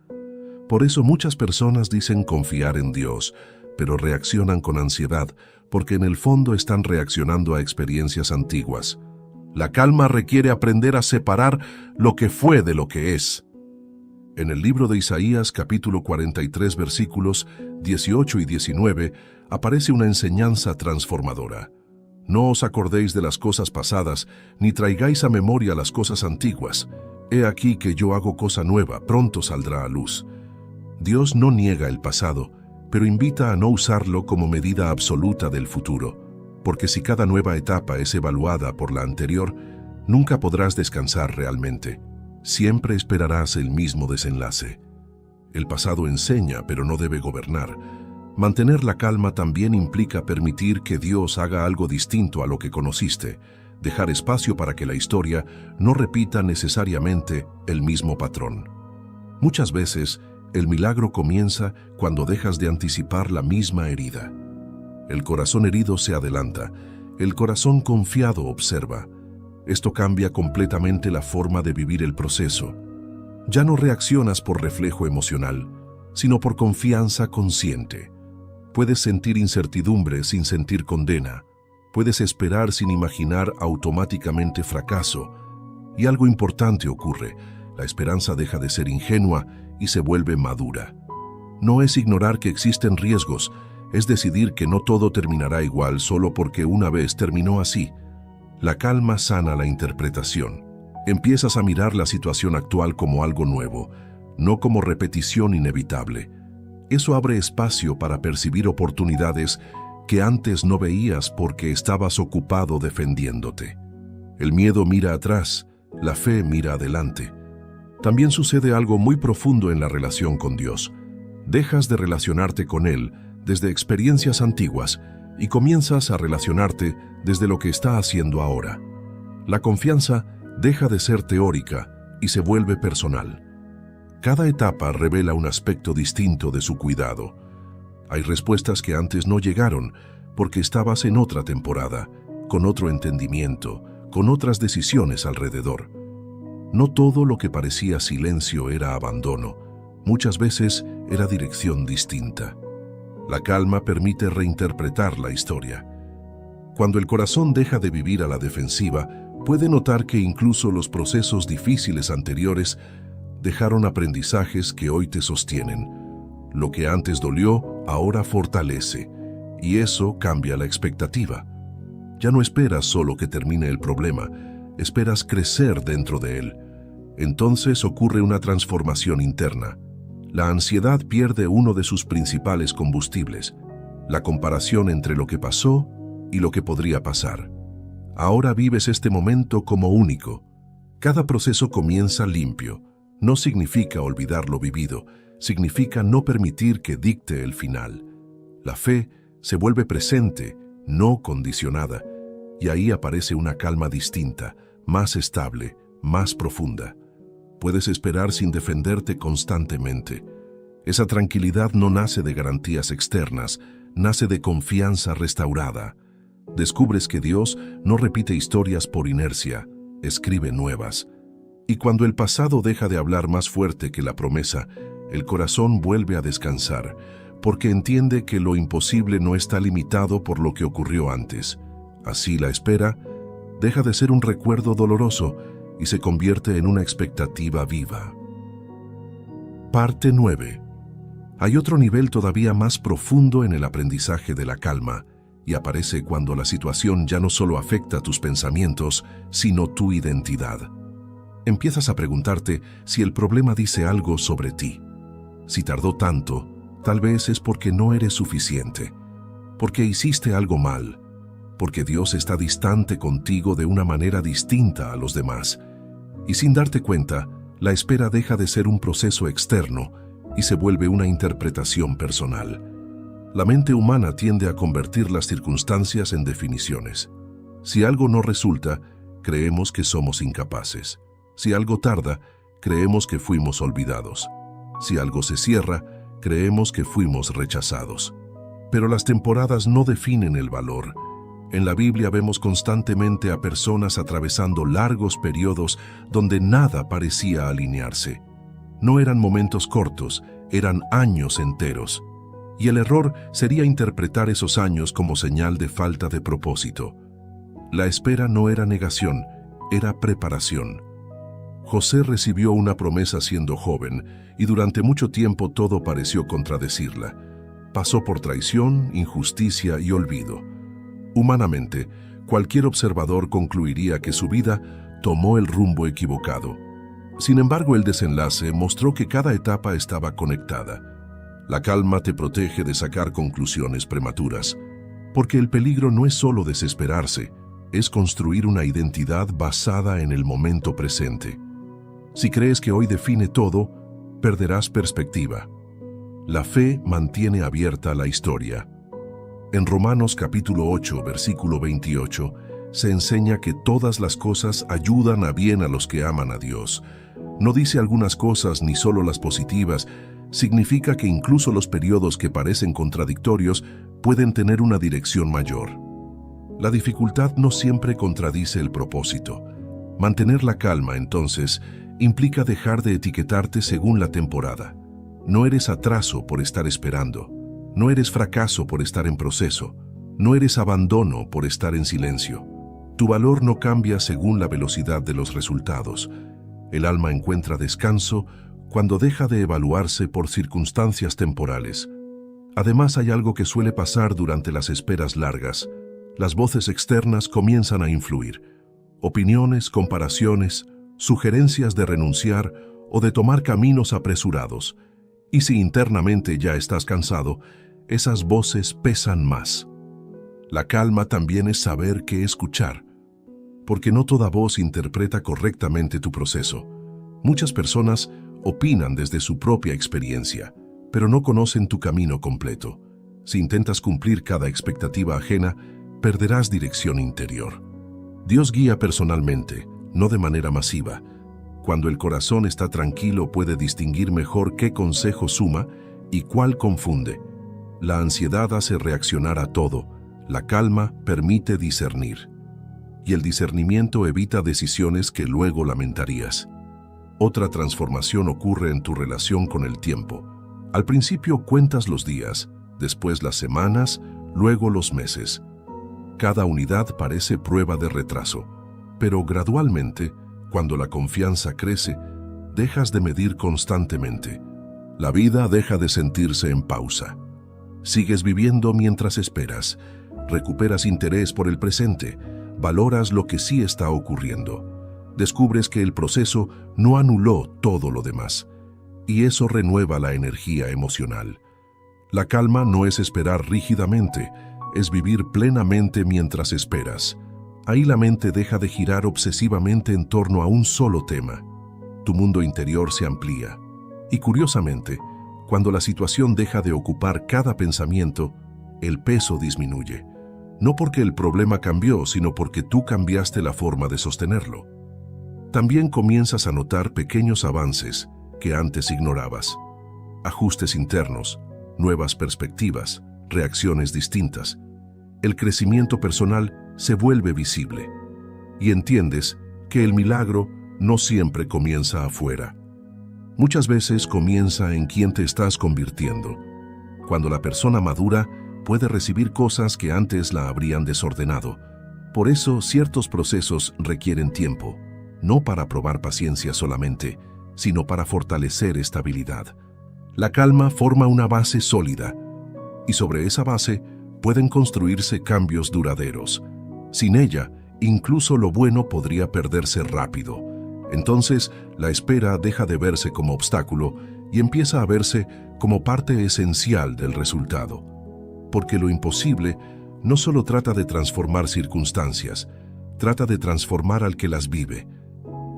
Por eso muchas personas dicen confiar en Dios, pero reaccionan con ansiedad, porque en el fondo están reaccionando a experiencias antiguas. La calma requiere aprender a separar lo que fue de lo que es. En el libro de Isaías, capítulo 43, versículos 18 y 19, aparece una enseñanza transformadora. No os acordéis de las cosas pasadas, ni traigáis a memoria las cosas antiguas. He aquí que yo hago cosa nueva, pronto saldrá a luz. Dios no niega el pasado, pero invita a no usarlo como medida absoluta del futuro, porque si cada nueva etapa es evaluada por la anterior, nunca podrás descansar realmente. Siempre esperarás el mismo desenlace. El pasado enseña, pero no debe gobernar. Mantener la calma también implica permitir que Dios haga algo distinto a lo que conociste, dejar espacio para que la historia no repita necesariamente el mismo patrón. Muchas veces, el milagro comienza cuando dejas de anticipar la misma herida. El corazón herido se adelanta, el corazón confiado observa. Esto cambia completamente la forma de vivir el proceso. Ya no reaccionas por reflejo emocional, sino por confianza consciente. Puedes sentir incertidumbre sin sentir condena, Puedes esperar sin imaginar automáticamente fracaso. Y algo importante ocurre: la esperanza deja de ser ingenua y se vuelve madura. No es ignorar que existen riesgos, es decidir que no todo terminará igual solo porque una vez terminó así. La calma sana la interpretación. Empiezas a mirar la situación actual como algo nuevo, no como repetición inevitable. Eso abre espacio para percibir oportunidades que antes no veías porque estabas ocupado defendiéndote. El miedo mira atrás, la fe mira adelante. También sucede algo muy profundo en la relación con Dios. Dejas de relacionarte con Él desde experiencias antiguas y comienzas a relacionarte desde lo que está haciendo ahora. La confianza deja de ser teórica y se vuelve personal. Cada etapa revela un aspecto distinto de su cuidado. Hay respuestas que antes no llegaron porque estabas en otra temporada, con otro entendimiento, con otras decisiones alrededor. No todo lo que parecía silencio era abandono. Muchas veces era dirección distinta. La calma permite reinterpretar la historia. Cuando el corazón deja de vivir a la defensiva, puede notar que incluso los procesos difíciles anteriores dejaron aprendizajes que hoy te sostienen. Lo que antes dolió, ahora fortalece, y eso cambia la expectativa. Ya no esperas solo que termine el problema, esperas crecer dentro de él. Entonces ocurre una transformación interna. La ansiedad pierde uno de sus principales combustibles, la comparación entre lo que pasó y lo que podría pasar. Ahora vives este momento como único. Cada proceso comienza limpio. No significa olvidar lo vivido, significa no permitir que dicte el final. La fe se vuelve presente, no condicionada, y ahí aparece una calma distinta, más estable, más profunda. Puedes esperar sin defenderte constantemente. Esa tranquilidad no nace de garantías externas, nace de confianza restaurada. Descubres que Dios no repite historias por inercia, escribe nuevas. Y cuando el pasado deja de hablar más fuerte que la promesa, el corazón vuelve a descansar, porque entiende que lo imposible no está limitado por lo que ocurrió antes. Así la espera deja de ser un recuerdo doloroso y se convierte en una expectativa viva. Parte 9. Hay otro nivel todavía más profundo en el aprendizaje de la calma, y aparece cuando la situación ya no solo afecta tus pensamientos, sino tu identidad. Empiezas a preguntarte si el problema dice algo sobre ti. Si tardó tanto, tal vez es porque no eres suficiente, porque hiciste algo mal, porque Dios está distante contigo de una manera distinta a los demás. Y sin darte cuenta, la espera deja de ser un proceso externo y se vuelve una interpretación personal. La mente humana tiende a convertir las circunstancias en definiciones. Si algo no resulta, creemos que somos incapaces. Si algo tarda, creemos que fuimos olvidados. Si algo se cierra, creemos que fuimos rechazados. Pero las temporadas no definen el valor. En la Biblia vemos constantemente a personas atravesando largos periodos donde nada parecía alinearse. No eran momentos cortos, eran años enteros. Y el error sería interpretar esos años como señal de falta de propósito. La espera no era negación, era preparación. José recibió una promesa siendo joven y durante mucho tiempo todo pareció contradecirla. Pasó por traición, injusticia y olvido. Humanamente, cualquier observador concluiría que su vida tomó el rumbo equivocado. Sin embargo, el desenlace mostró que cada etapa estaba conectada. La calma te protege de sacar conclusiones prematuras, porque el peligro no es solo desesperarse, es construir una identidad basada en el momento presente. Si crees que hoy define todo, perderás perspectiva. La fe mantiene abierta la historia. En Romanos capítulo 8, versículo 28, se enseña que todas las cosas ayudan a bien a los que aman a Dios. No dice algunas cosas ni solo las positivas, significa que incluso los periodos que parecen contradictorios pueden tener una dirección mayor. La dificultad no siempre contradice el propósito. Mantener la calma, entonces, implica dejar de etiquetarte según la temporada. No eres atraso por estar esperando. No eres fracaso por estar en proceso. No eres abandono por estar en silencio. Tu valor no cambia según la velocidad de los resultados. El alma encuentra descanso cuando deja de evaluarse por circunstancias temporales. Además, hay algo que suele pasar durante las esperas largas. Las voces externas comienzan a influir. Opiniones, comparaciones, sugerencias de renunciar o de tomar caminos apresurados. Y si internamente ya estás cansado, esas voces pesan más. La calma también es saber qué escuchar, porque no toda voz interpreta correctamente tu proceso. Muchas personas opinan desde su propia experiencia, pero no conocen tu camino completo. Si intentas cumplir cada expectativa ajena, perderás dirección interior. Dios guía personalmente, no de manera masiva. Cuando el corazón está tranquilo, puede distinguir mejor qué consejo suma y cuál confunde. La ansiedad hace reaccionar a todo. La calma permite discernir. Y el discernimiento evita decisiones que luego lamentarías. Otra transformación ocurre en tu relación con el tiempo. Al principio cuentas los días, después las semanas, luego los meses. Cada unidad parece prueba de retraso, pero gradualmente, cuando la confianza crece, dejas de medir constantemente. La vida deja de sentirse en pausa. Sigues viviendo mientras esperas, recuperas interés por el presente, valoras lo que sí está ocurriendo. Descubres que el proceso no anuló todo lo demás, y eso renueva la energía emocional. La calma no es esperar rígidamente, es vivir plenamente mientras esperas. Ahí la mente deja de girar obsesivamente en torno a un solo tema. Tu mundo interior se amplía. Y curiosamente, cuando la situación deja de ocupar cada pensamiento, el peso disminuye. No porque el problema cambió, sino porque tú cambiaste la forma de sostenerlo. También comienzas a notar pequeños avances que antes ignorabas. Ajustes internos, nuevas perspectivas, reacciones distintas. El crecimiento personal se vuelve visible. Y entiendes que el milagro no siempre comienza afuera. Muchas veces comienza en quien te estás convirtiendo. Cuando la persona madura, puede recibir cosas que antes la habrían desordenado. Por eso, ciertos procesos requieren tiempo, no para probar paciencia solamente, sino para fortalecer estabilidad. La calma forma una base sólida, y sobre esa base pueden construirse cambios duraderos. Sin ella, incluso lo bueno podría perderse rápido. Entonces, la espera deja de verse como obstáculo y empieza a verse como parte esencial del resultado. Porque lo imposible no solo trata de transformar circunstancias, trata de transformar al que las vive.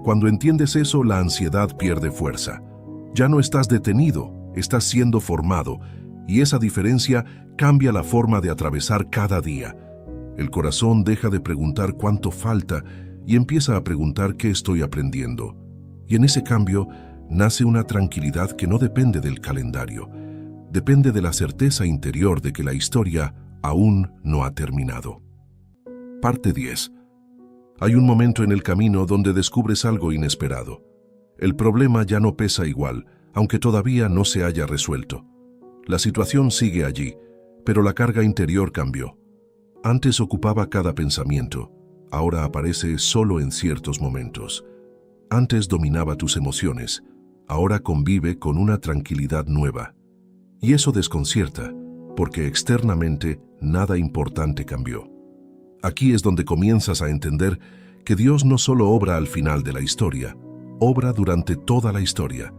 Cuando entiendes eso, la ansiedad pierde fuerza. Ya no estás detenido, estás siendo formado, y esa diferencia cambia la forma de atravesar cada día. El corazón deja de preguntar cuánto falta y empieza a preguntar qué estoy aprendiendo. Y en ese cambio nace una tranquilidad que no depende del calendario. Depende de la certeza interior de que la historia aún no ha terminado. Parte 10. Hay un momento en el camino donde descubres algo inesperado. El problema ya no pesa igual, aunque todavía no se haya resuelto. La situación sigue allí, pero la carga interior cambió. Antes ocupaba cada pensamiento, ahora aparece solo en ciertos momentos. Antes dominaba tus emociones, ahora convive con una tranquilidad nueva. Y eso desconcierta, porque externamente nada importante cambió. Aquí es donde comienzas a entender que Dios no solo obra al final de la historia, obra durante toda la historia.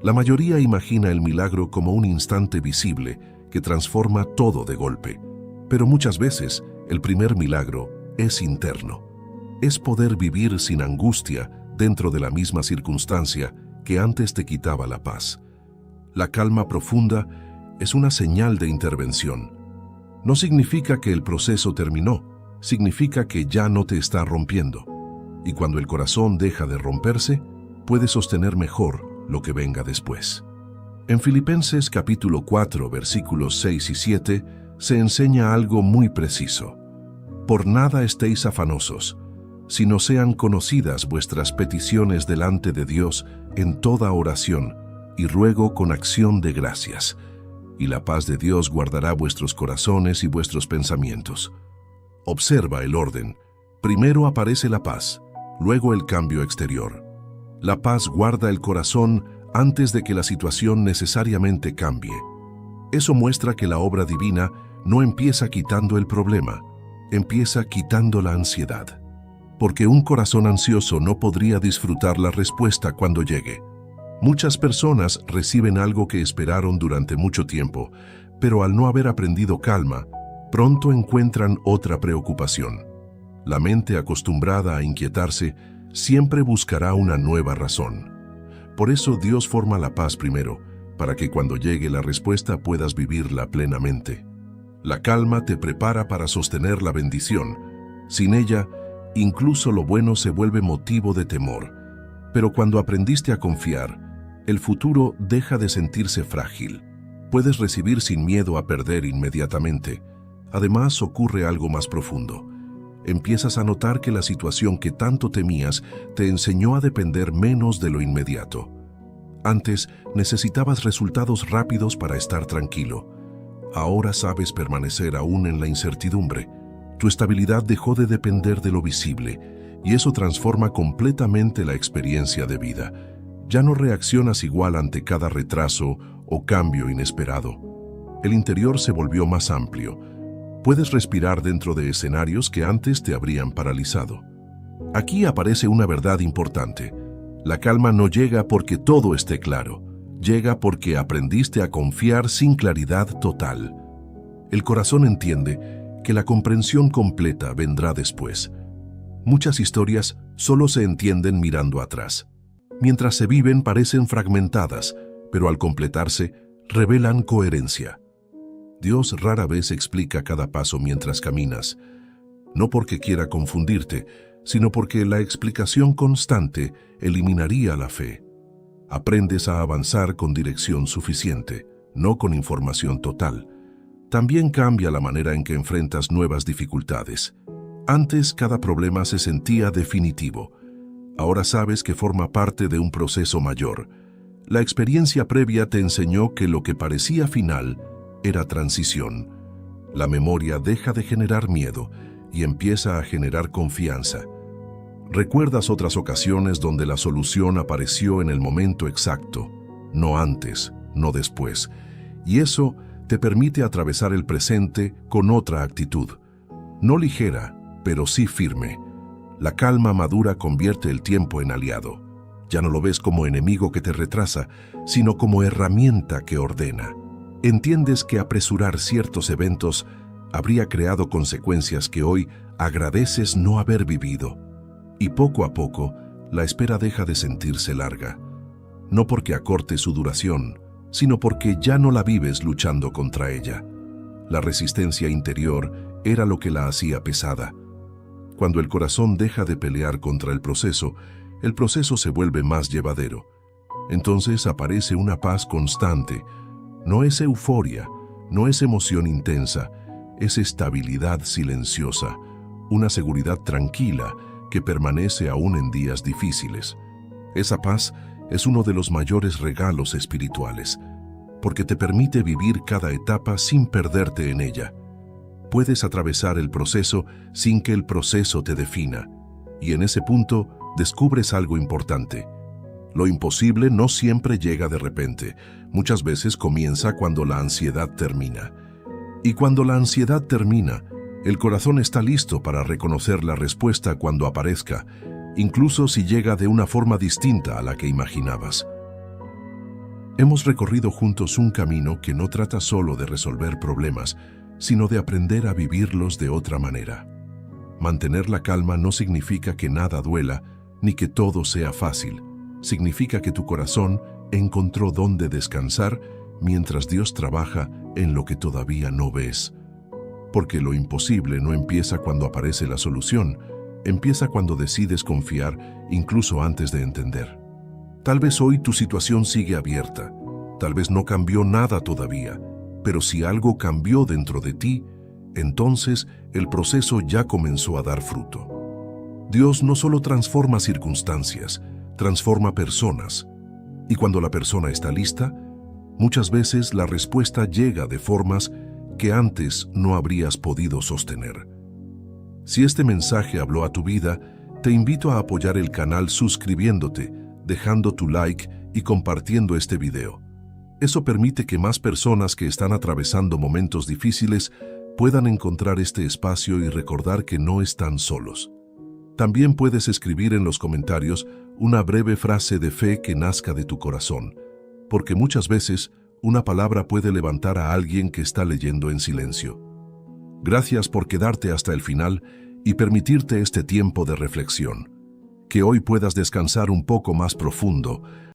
La mayoría imagina el milagro como un instante visible que transforma todo de golpe. Pero muchas veces el primer milagro es interno. Es poder vivir sin angustia dentro de la misma circunstancia que antes te quitaba la paz. La calma profunda es una señal de intervención. No significa que el proceso terminó, significa que ya no te está rompiendo. Y cuando el corazón deja de romperse, puede sostener mejor lo que venga después. En Filipenses capítulo 4, versículos 6 y 7, se enseña algo muy preciso. Por nada estéis afanosos, sino sean conocidas vuestras peticiones delante de Dios en toda oración y ruego con acción de gracias. y la paz de Dios guardará vuestros corazones y vuestros pensamientos. Observa el orden. Primero aparece la paz, luego el cambio exterior. La paz guarda el corazón antes de que la situación necesariamente cambie. Eso muestra que la obra divina no empieza quitando el problema, empieza quitando la ansiedad. Porque un corazón ansioso no podría disfrutar la respuesta cuando llegue. Muchas personas reciben algo que esperaron durante mucho tiempo, pero al no haber aprendido calma, pronto encuentran otra preocupación. La mente acostumbrada a inquietarse siempre buscará una nueva razón. Por eso Dios forma la paz primero, para que cuando llegue la respuesta puedas vivirla plenamente. La calma te prepara para sostener la bendición. Sin ella, incluso lo bueno se vuelve motivo de temor. Pero cuando aprendiste a confiar, el futuro deja de sentirse frágil. Puedes recibir sin miedo a perder inmediatamente. Además, ocurre algo más profundo. Empiezas a notar que la situación que tanto temías te enseñó a depender menos de lo inmediato. Antes necesitabas resultados rápidos para estar tranquilo. Ahora sabes permanecer aún en la incertidumbre. Tu estabilidad dejó de depender de lo visible, y eso transforma completamente la experiencia de vida. Ya no reaccionas igual ante cada retraso o cambio inesperado. El interior se volvió más amplio. Puedes respirar dentro de escenarios que antes te habrían paralizado. Aquí aparece una verdad importante. La calma no llega porque todo esté claro. Llega porque aprendiste a confiar sin claridad total. El corazón entiende que la comprensión completa vendrá después. Muchas historias solo se entienden mirando atrás. Mientras se viven parecen fragmentadas, pero al completarse revelan coherencia. Dios rara vez explica cada paso mientras caminas, no porque quiera confundirte, sino porque la explicación constante eliminaría la fe. Aprendes a avanzar con dirección suficiente, no con información total. También cambia la manera en que enfrentas nuevas dificultades. Antes cada problema se sentía definitivo. Ahora sabes que forma parte de un proceso mayor. La experiencia previa te enseñó que lo que parecía final era transición. La memoria deja de generar miedo y empieza a generar confianza. Recuerdas otras ocasiones donde la solución apareció en el momento exacto, no antes, no después, y eso te permite atravesar el presente con otra actitud. No ligera, pero sí firme. La calma madura convierte el tiempo en aliado. Ya no lo ves como enemigo que te retrasa, sino como herramienta que ordena. Entiendes que apresurar ciertos eventos habría creado consecuencias que hoy agradeces no haber vivido. Y poco a poco, la espera deja de sentirse larga. No porque acorte su duración, sino porque ya no la vives luchando contra ella. La resistencia interior era lo que la hacía pesada. Cuando el corazón deja de pelear contra el proceso se vuelve más llevadero. Entonces aparece una paz constante. No es euforia, no es emoción intensa, es estabilidad silenciosa, una seguridad tranquila que permanece aún en días difíciles. Esa paz es uno de los mayores regalos espirituales, porque te permite vivir cada etapa sin perderte en ella. Puedes atravesar el proceso sin que el proceso te defina, y en ese punto descubres algo importante. Lo imposible no siempre llega de repente, muchas veces comienza cuando la ansiedad termina. Y cuando la ansiedad termina, el corazón está listo para reconocer la respuesta cuando aparezca, incluso si llega de una forma distinta a la que imaginabas. Hemos recorrido juntos un camino que no trata solo de resolver problemas, sino de aprender a vivirlos de otra manera. Mantener la calma no significa que nada duela, ni que todo sea fácil. Significa que tu corazón encontró dónde descansar mientras Dios trabaja en lo que todavía no ves. Porque lo imposible no empieza cuando aparece la solución, empieza cuando decides confiar incluso antes de entender. Tal vez hoy tu situación sigue abierta, tal vez no cambió nada todavía, pero si algo cambió dentro de ti, entonces el proceso ya comenzó a dar fruto. Dios no solo transforma circunstancias, transforma personas. Y cuando la persona está lista, Muchas veces la respuesta llega de formas que antes no habrías podido sostener. Si este mensaje habló a tu vida, te invito a apoyar el canal suscribiéndote, dejando tu like y compartiendo este video. Eso permite que más personas que están atravesando momentos difíciles puedan encontrar este espacio y recordar que no están solos. También puedes escribir en los comentarios una breve frase de fe que nazca de tu corazón, porque muchas veces una palabra puede levantar a alguien que está leyendo en silencio. Gracias por quedarte hasta el final y permitirte este tiempo de reflexión. Que hoy puedas descansar un poco más profundo,